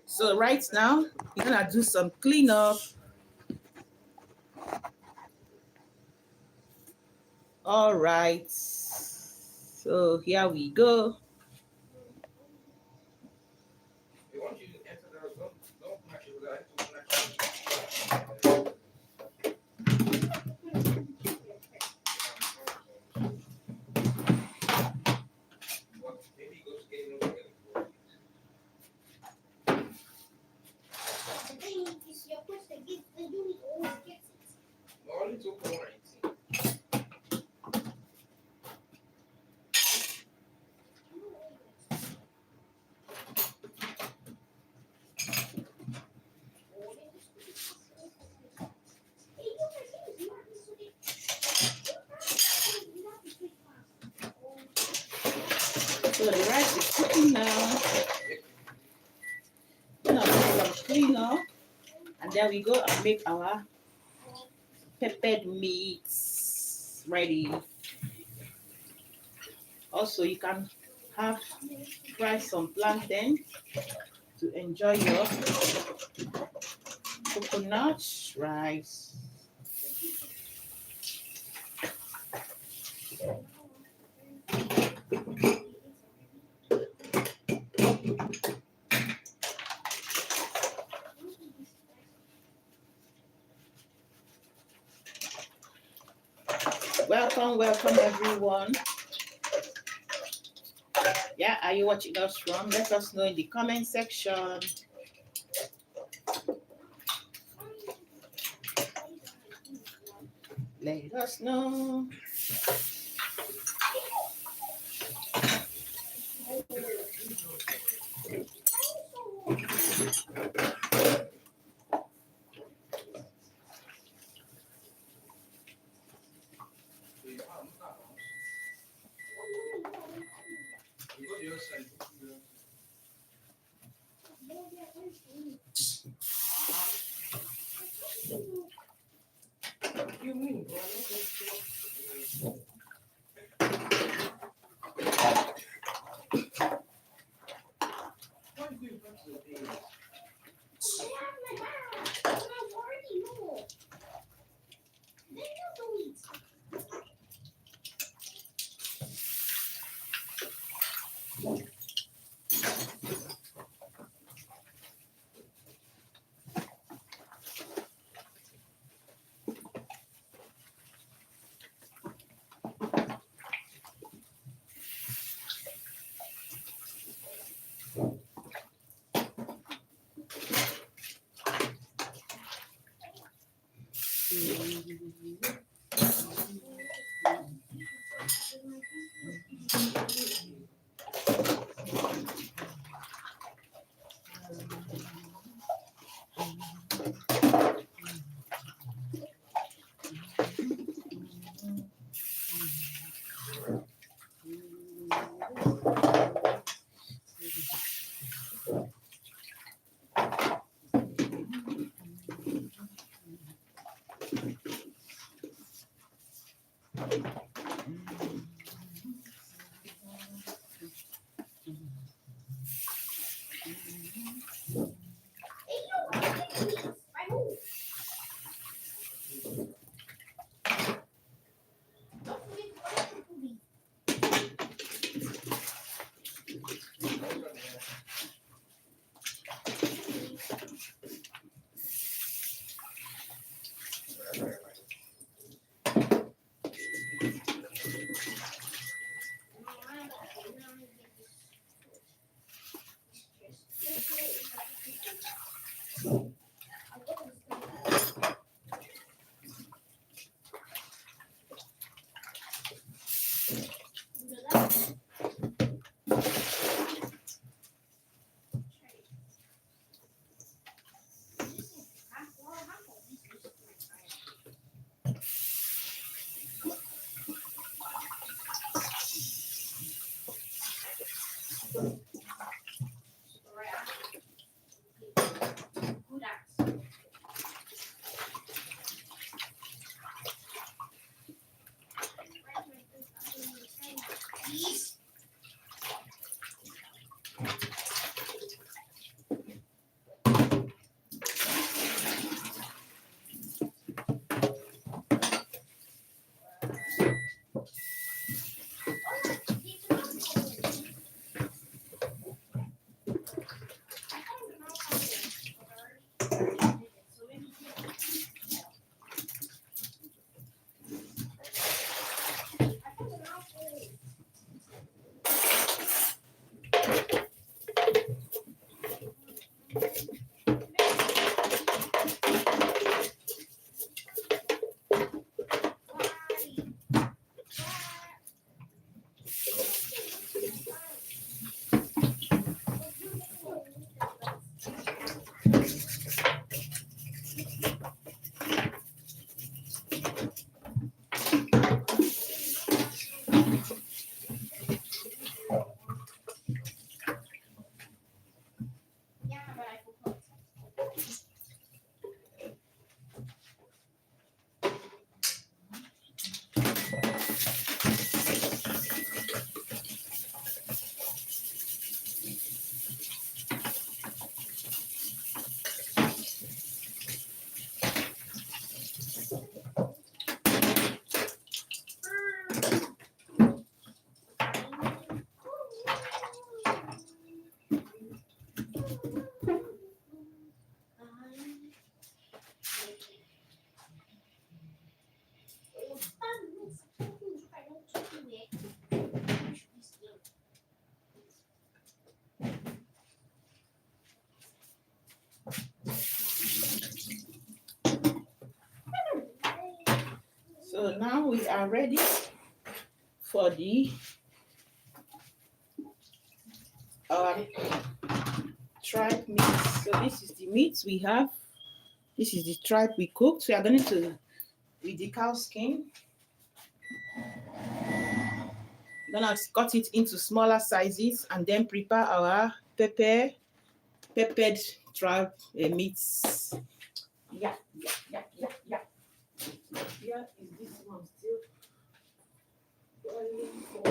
So right now, you're gonna do some cleanup. All right. So here we go. So the rice is cooking now. Gonna do some clean up, and then we go and make our peppered meats ready. Also, you can have fry some plantain to enjoy your coconut rice. Welcome, welcome everyone. Yeah, are you watching us from? Let us know in the comment section. Let us know. So now we are ready for the tripe meat. So this is the meat we have. This is the tripe we cooked. We are going to, with the cow skin, gonna cut it into smaller sizes and then prepare our peppered tripe meats. Yeah. Here is this one still boiling for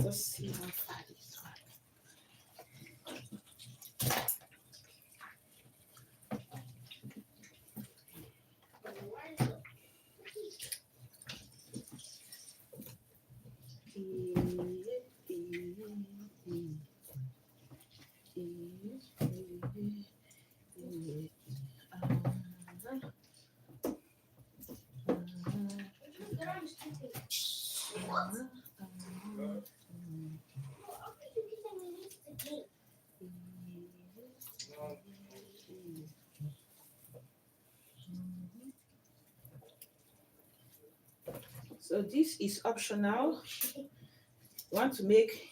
let's see how far this one. So this is optional. You want to make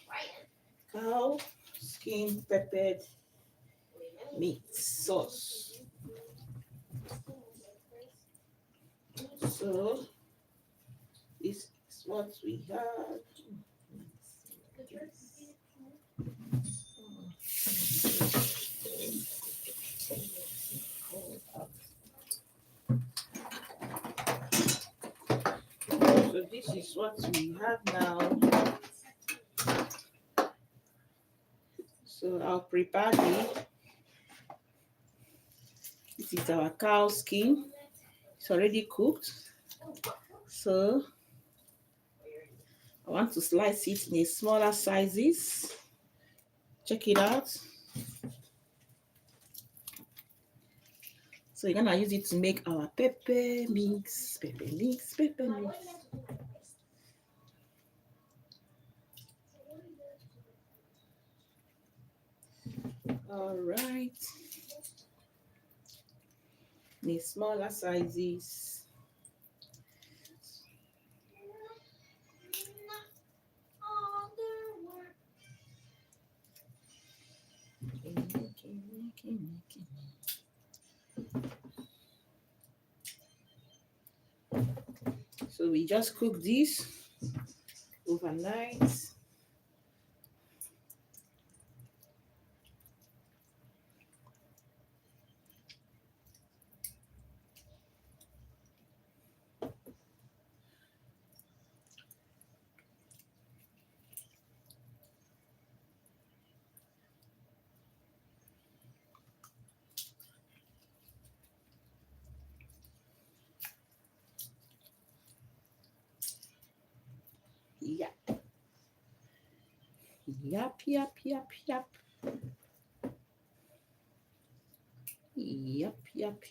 cow skin peppered meat sauce. So this is what we have. So this is what we have now. So I'll prepare this is our cow skin. It's already cooked. So I want to slice it in smaller sizes. Check it out. So we're gonna use it to make our pepper mix. All right. In smaller sizes. So we just cook this overnight. Yep.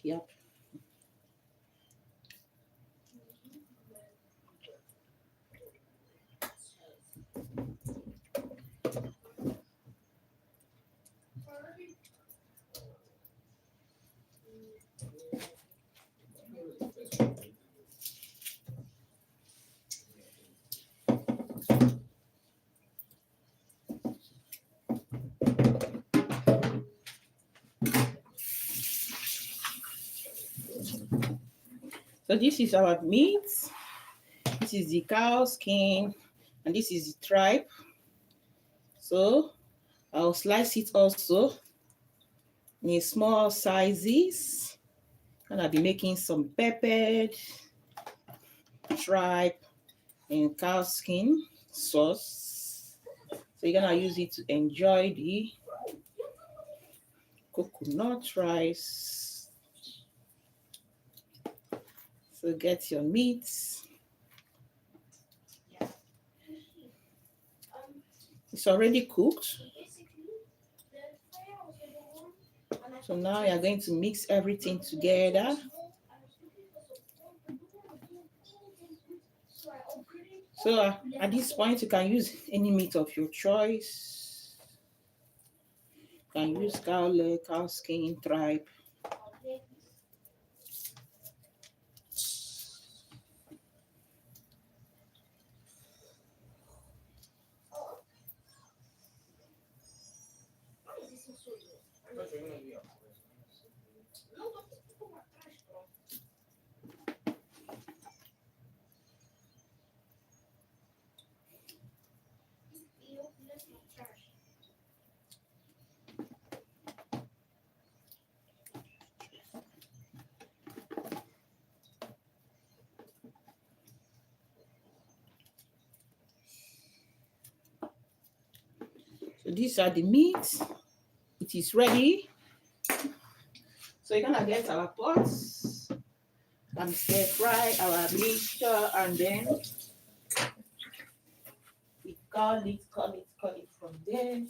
Yep. So this is our meat. This is the cow skin, and this is the tripe. So I'll slice it also in small sizes. And I'll be making some peppered tripe and cow skin sauce. So you're gonna use it to enjoy the coconut rice. So get your meats. It's already cooked. So now you're going to mix everything together. So at this point, you can use any meat of your choice. You can use cow leg, cow skin, tripe. So these are the meats. It is ready. So you're gonna get our pots and stir fry our mixture, and then we call it from there.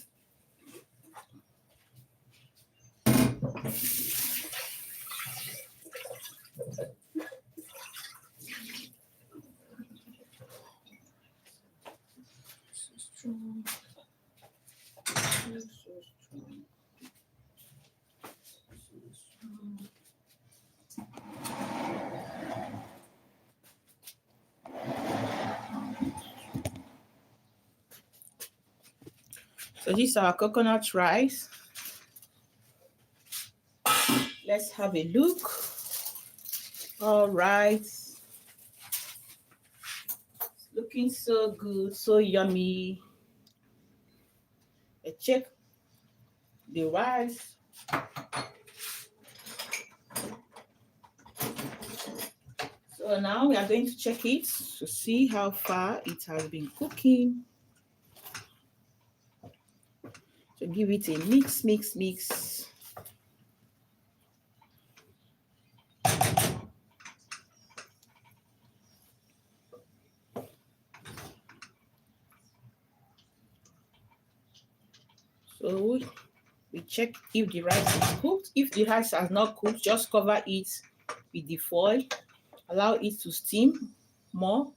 So strong. So strong. So this is our coconut rice. Let's have a look. All right. It's looking so good, so yummy. Let's check the rice. So now we are going to check it to see how far it has been cooking. So give it a mix. So we check if the rice is cooked. If the rice has not cooked, just cover it with the foil. Allow it to steam more.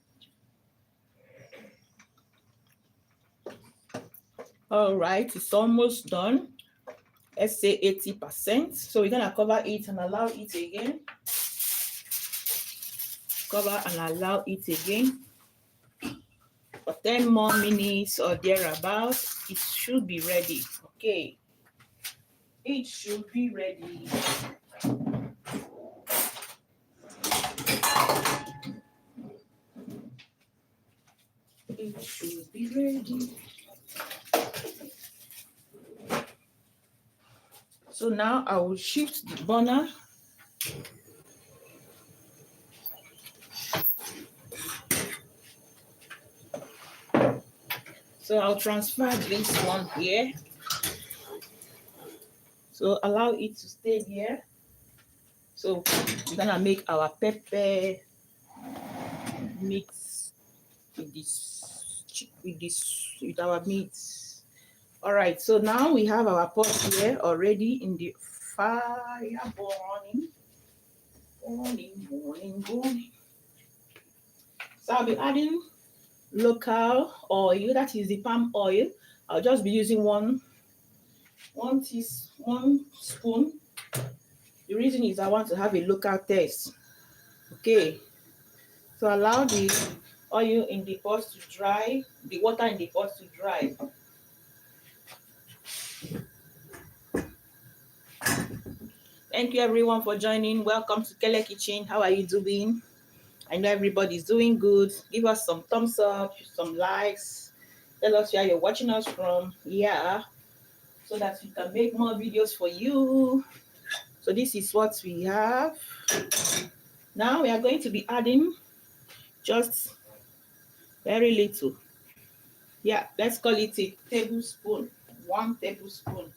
All right, it's almost done. Let's say 80%. So we're gonna cover it and allow it again. Cover and allow it again for 10 more minutes or thereabouts. It should be ready. Okay, it should be ready. It should be ready. So now I will shift the burner. So I'll transfer this one here. So allow it to stay here. So we're gonna make our pepper mix with our meat. All right, so now we have our pot here already in the fire burning. So I'll be adding local oil, that is the palm oil. I'll just be using one spoon. The reason is I want to have a local taste. Okay, so allow the oil in the pot to dry, the water in the pot to dry. Thank you everyone for joining. Welcome to Kele Kitchen. How are you doing? I know everybody's doing good. Give us some thumbs up, some likes. Tell us where you're watching us from. Yeah, so that we can make more videos for you. So this is what we have. Now we are going to be adding just very little. Yeah, let's call it a tablespoon. 1 tablespoon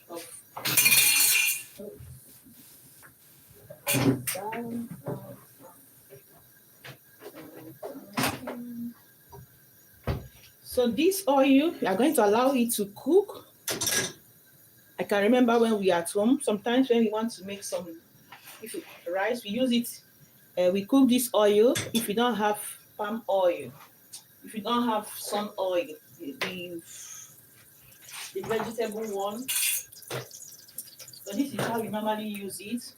of So this oil, we are going to allow it to cook. I can remember when we are at home, sometimes when we want to make some rice, we use it. We cook this oil. If we don't have palm oil, if you don't have sun oil, the vegetable one. So this is how we normally use it.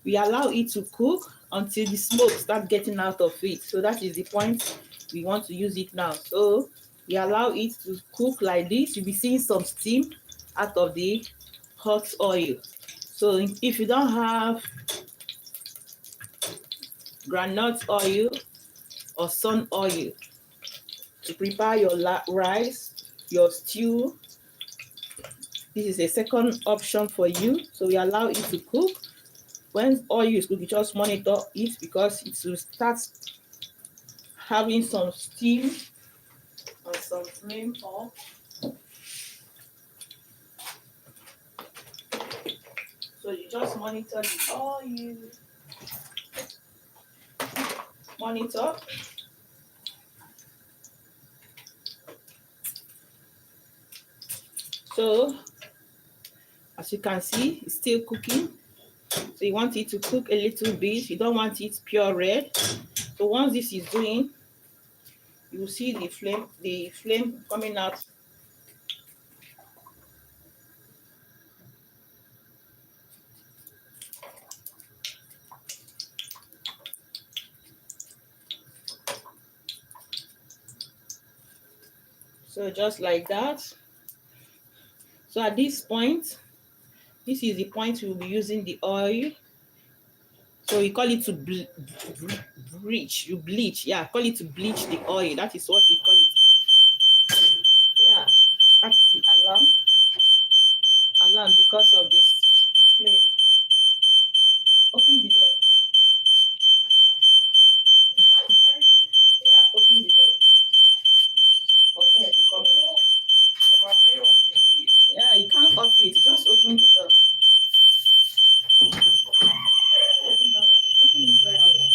We allow it to cook until the smoke starts getting out of it. So that is the point we want to use it now. So we allow it to cook like this. You'll be seeing some steam out of the hot oil. So if you don't have groundnut oil or sun oil to prepare your rice, your stew, this is a second option for you. So we allow it to cook. When oil is cooked, you just monitor it because it will start having some steam and some flame up. So you just monitor the oil. Monitor. So as you can see, it's still cooking. So you want it to cook a little bit. You don't want it pure red. So once this is doing, you will see the flame coming out. So just like that. So at this point, this is the point we'll be using the oil. So we call it to bleach. You bleach, yeah. Call it to bleach the oil. That is what we call it. Yeah, that is the alarm. Alarm because of this flame. Open the door. Yeah, open the door. For air to come in. Yeah, you can't off it. Just open the door. Open the door. Open it very well.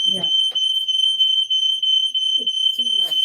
Yeah. Too loud.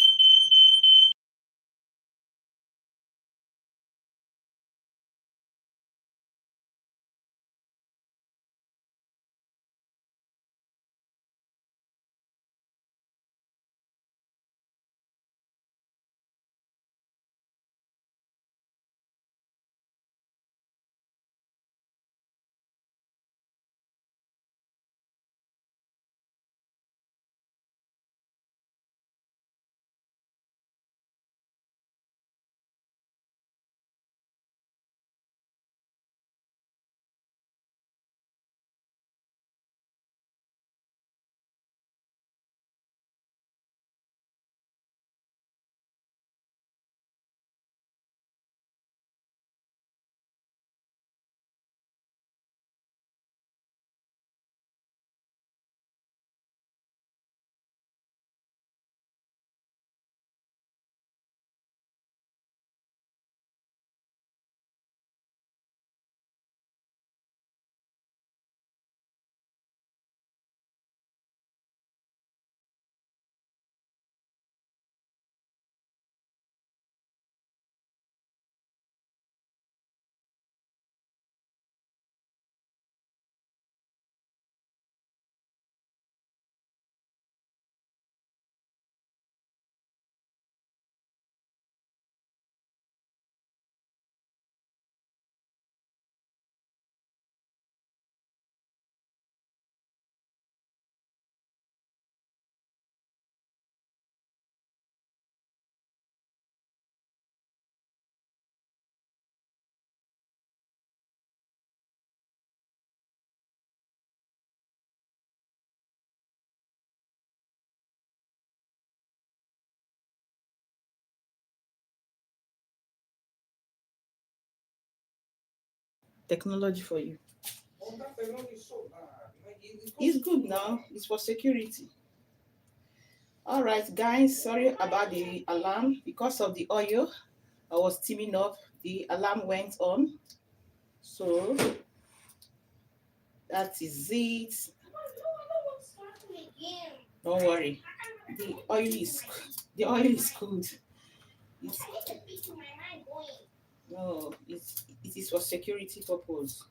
Technology for you. It's good now. It's for security. All right, guys. Sorry about the alarm. Because of the oil, I was steaming up. The alarm went on. So that is it. Don't worry. The oil is good. It's, no, it is for security purpose.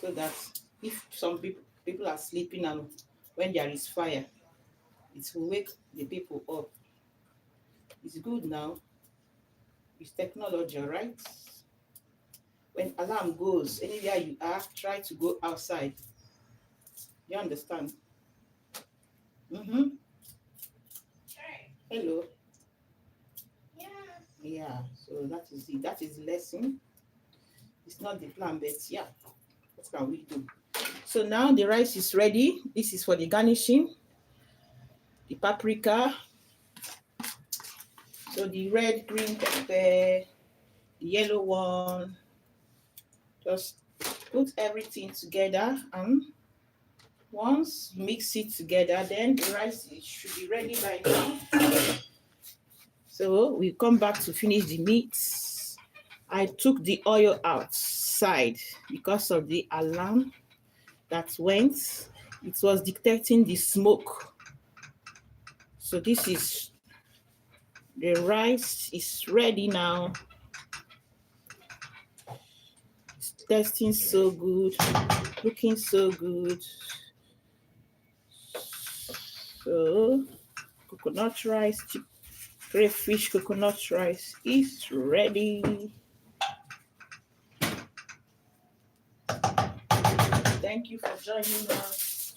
So that if some people are sleeping and when there is fire, it will wake the people up. It's good now. It's technology, right? When alarm goes, anywhere you are, try to go outside. You understand? Mm-hmm. Hello. Yeah. So that is it. That is the lesson. It's not the plan, but yeah. What can we do? So now the rice is ready. This is for the garnishing. The paprika. So the red, green pepper, the yellow one. Just put everything together, and once you mix it together, then the rice should be ready by now. So we come back to finish the meat. I took the oil outside because of the alarm that went. It was detecting the smoke. So this is the rice is ready now. It's tasting so good, looking so good. So coconut rice, crayfish coconut rice is ready. Thank you for joining us.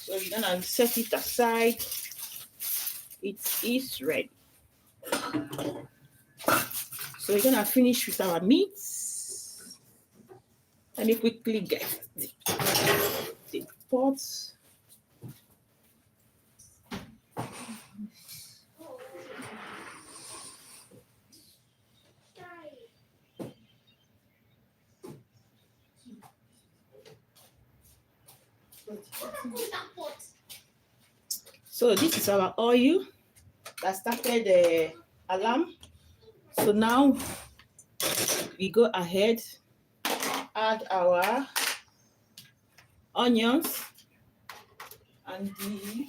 So you're gonna set it aside. It is ready. So we're gonna finish with our meats. Let me quickly get the pot. So this is our oil that started the alarm. So now we go ahead, add our onions and the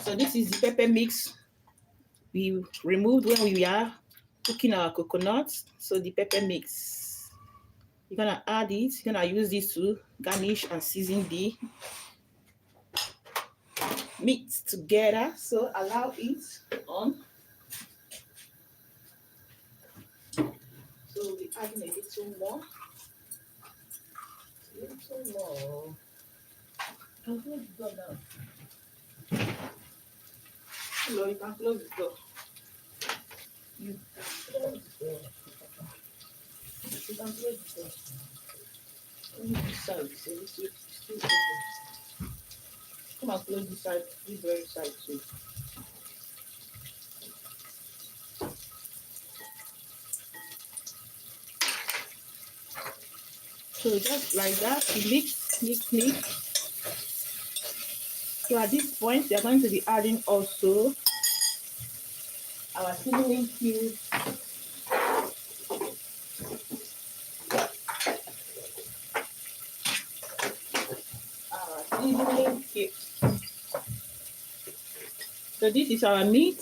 so this is the pepper mix we removed when we are cooking our coconuts. So the pepper mix, you're gonna add it, you're gonna use this to garnish and season the meat together. So allow it on. So we'll be adding a little more. A little more. Can close the door now. Hello, you can close the door. You can close the door. You can close the door. Only this side, so this is still open. Come and close this side, this very side too. So just like that, you mix. So at this point, we are going to be adding also our seasoning cubes, So this is our meat.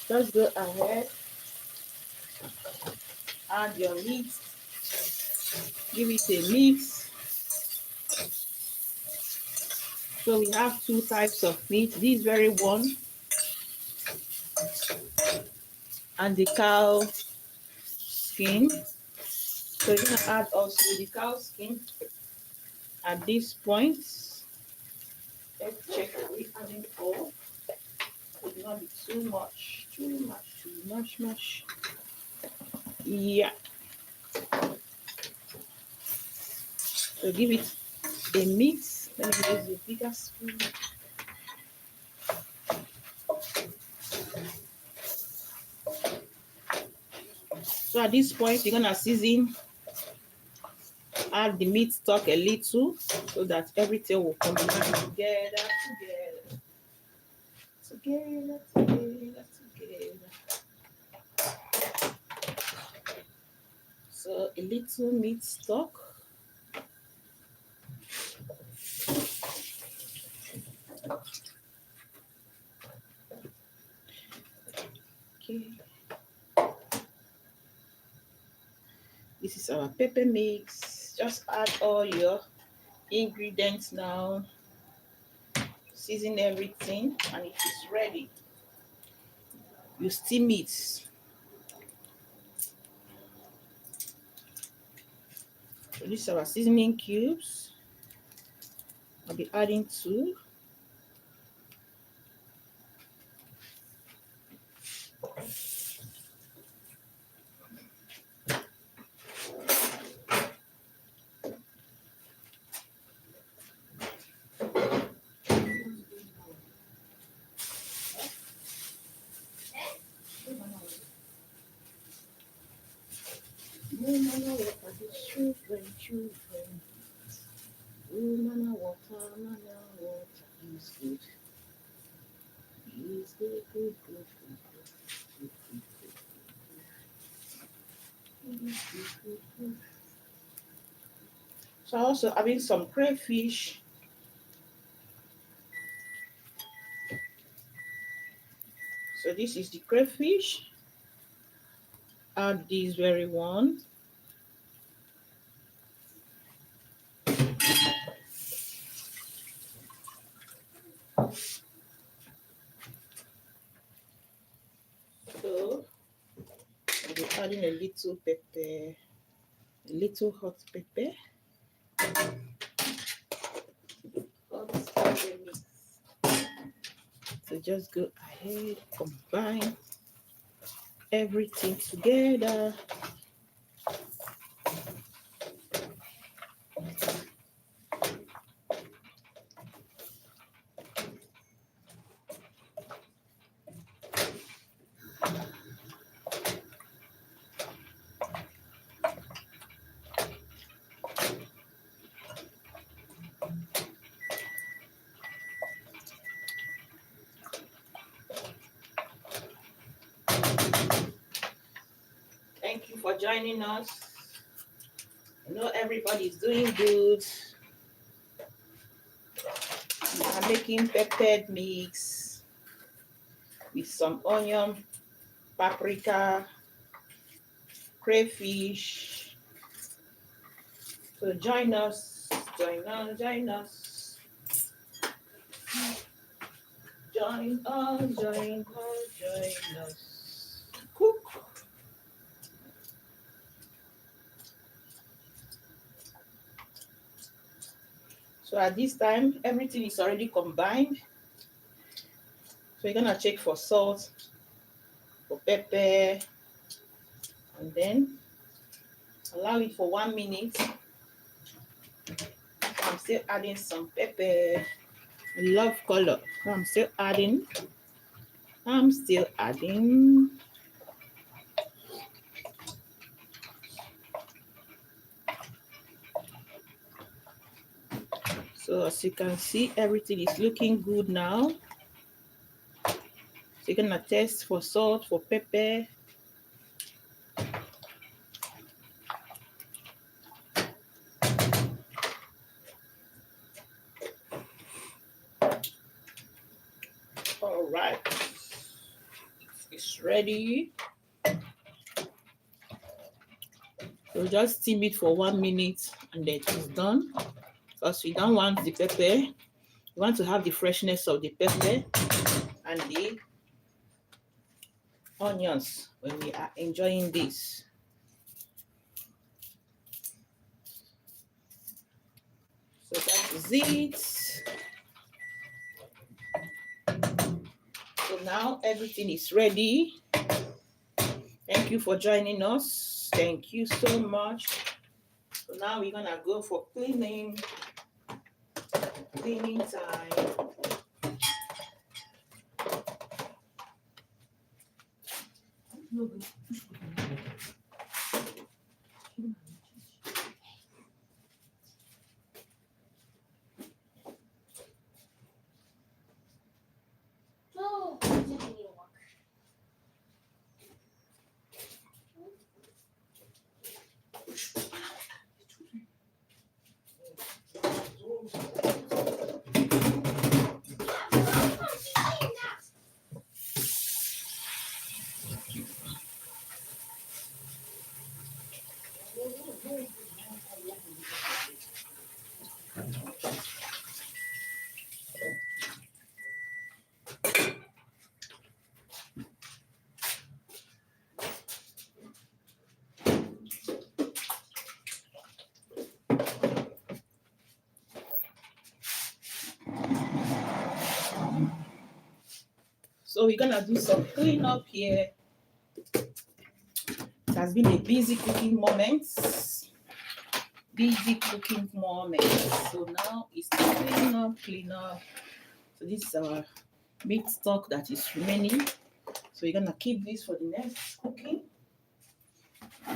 Just go ahead, add your meat, give it a mix. So we have two types of meat. This very one and the cow skin. So you're gonna add also the cow skin at this point. Let's check are we adding all. It will not be too much. Yeah. So give it a mix. Let me use the bigger spoon. So at this point, you're gonna season, add the meat stock a little so that everything will come together. So a little meat stock. Okay. This is our pepper mix. Just add all your ingredients now. Season everything and it is ready. You steam it. So this is our seasoning cubes. I'll be adding 2. Children. Mana water is good. Is good, good, good, good, good. So also having some crayfish. So this is the crayfish. Add this very one. So I'll be adding a little pepper, a little hot pepper. Hot pepper mix. So just go ahead, combine everything together. Thank you for joining us. I know everybody's doing good. I'm making peppered mix with some onion, paprika, crayfish. So join us, join us, join us. Join us, join us, join us. Cook. So at this time, everything is already combined. So you're gonna check for salt, for pepper, and then allow it for 1 minute. I'm still adding some pepper. I love color. I'm still adding. So as you can see, everything is looking good now. So you're gonna test for salt, for pepper. All right, it's ready. So just steam it for 1 minute and then it's done. Because we don't want the pepper. We want to have the freshness of the pepper and the onions when we are enjoying this. So that is it. So now everything is ready. Thank you for joining us. Thank you so much. So now we're gonna go for cleaning time. So we're gonna do some cleanup here. It has been a busy cooking moment. Busy cooking moment. So now it's clean up. So this is our meat stock that is remaining. So we're gonna keep this for the next cooking.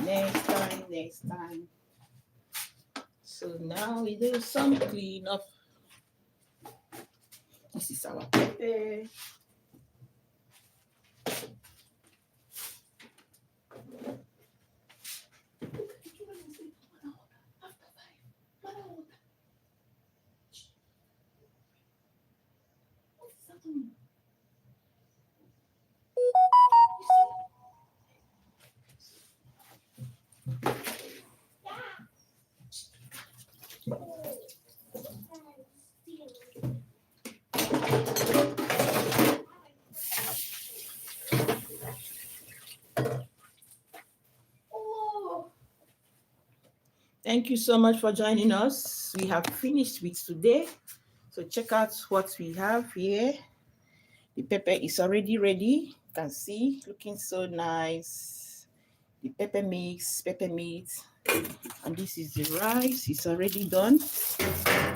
Next time. So now we do some cleanup. This is our pepper. Thank you so much for joining us. We have finished with today. So check out what we have here. The pepper is already ready. You can see, looking so nice. The pepper mix, pepper meat. And this is the rice. It's already done.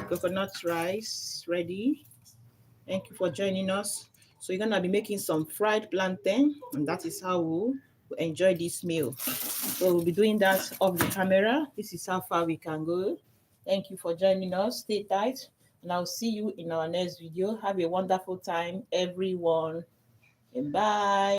Coconut rice ready. Thank you for joining us. So you're gonna be making some fried plantain, and that is how we'll enjoy this meal. So we'll be doing that off the camera. This is how far we can go. Thank you for joining us. Stay tight, and I'll see you in our next video. Have a wonderful time, everyone, and bye.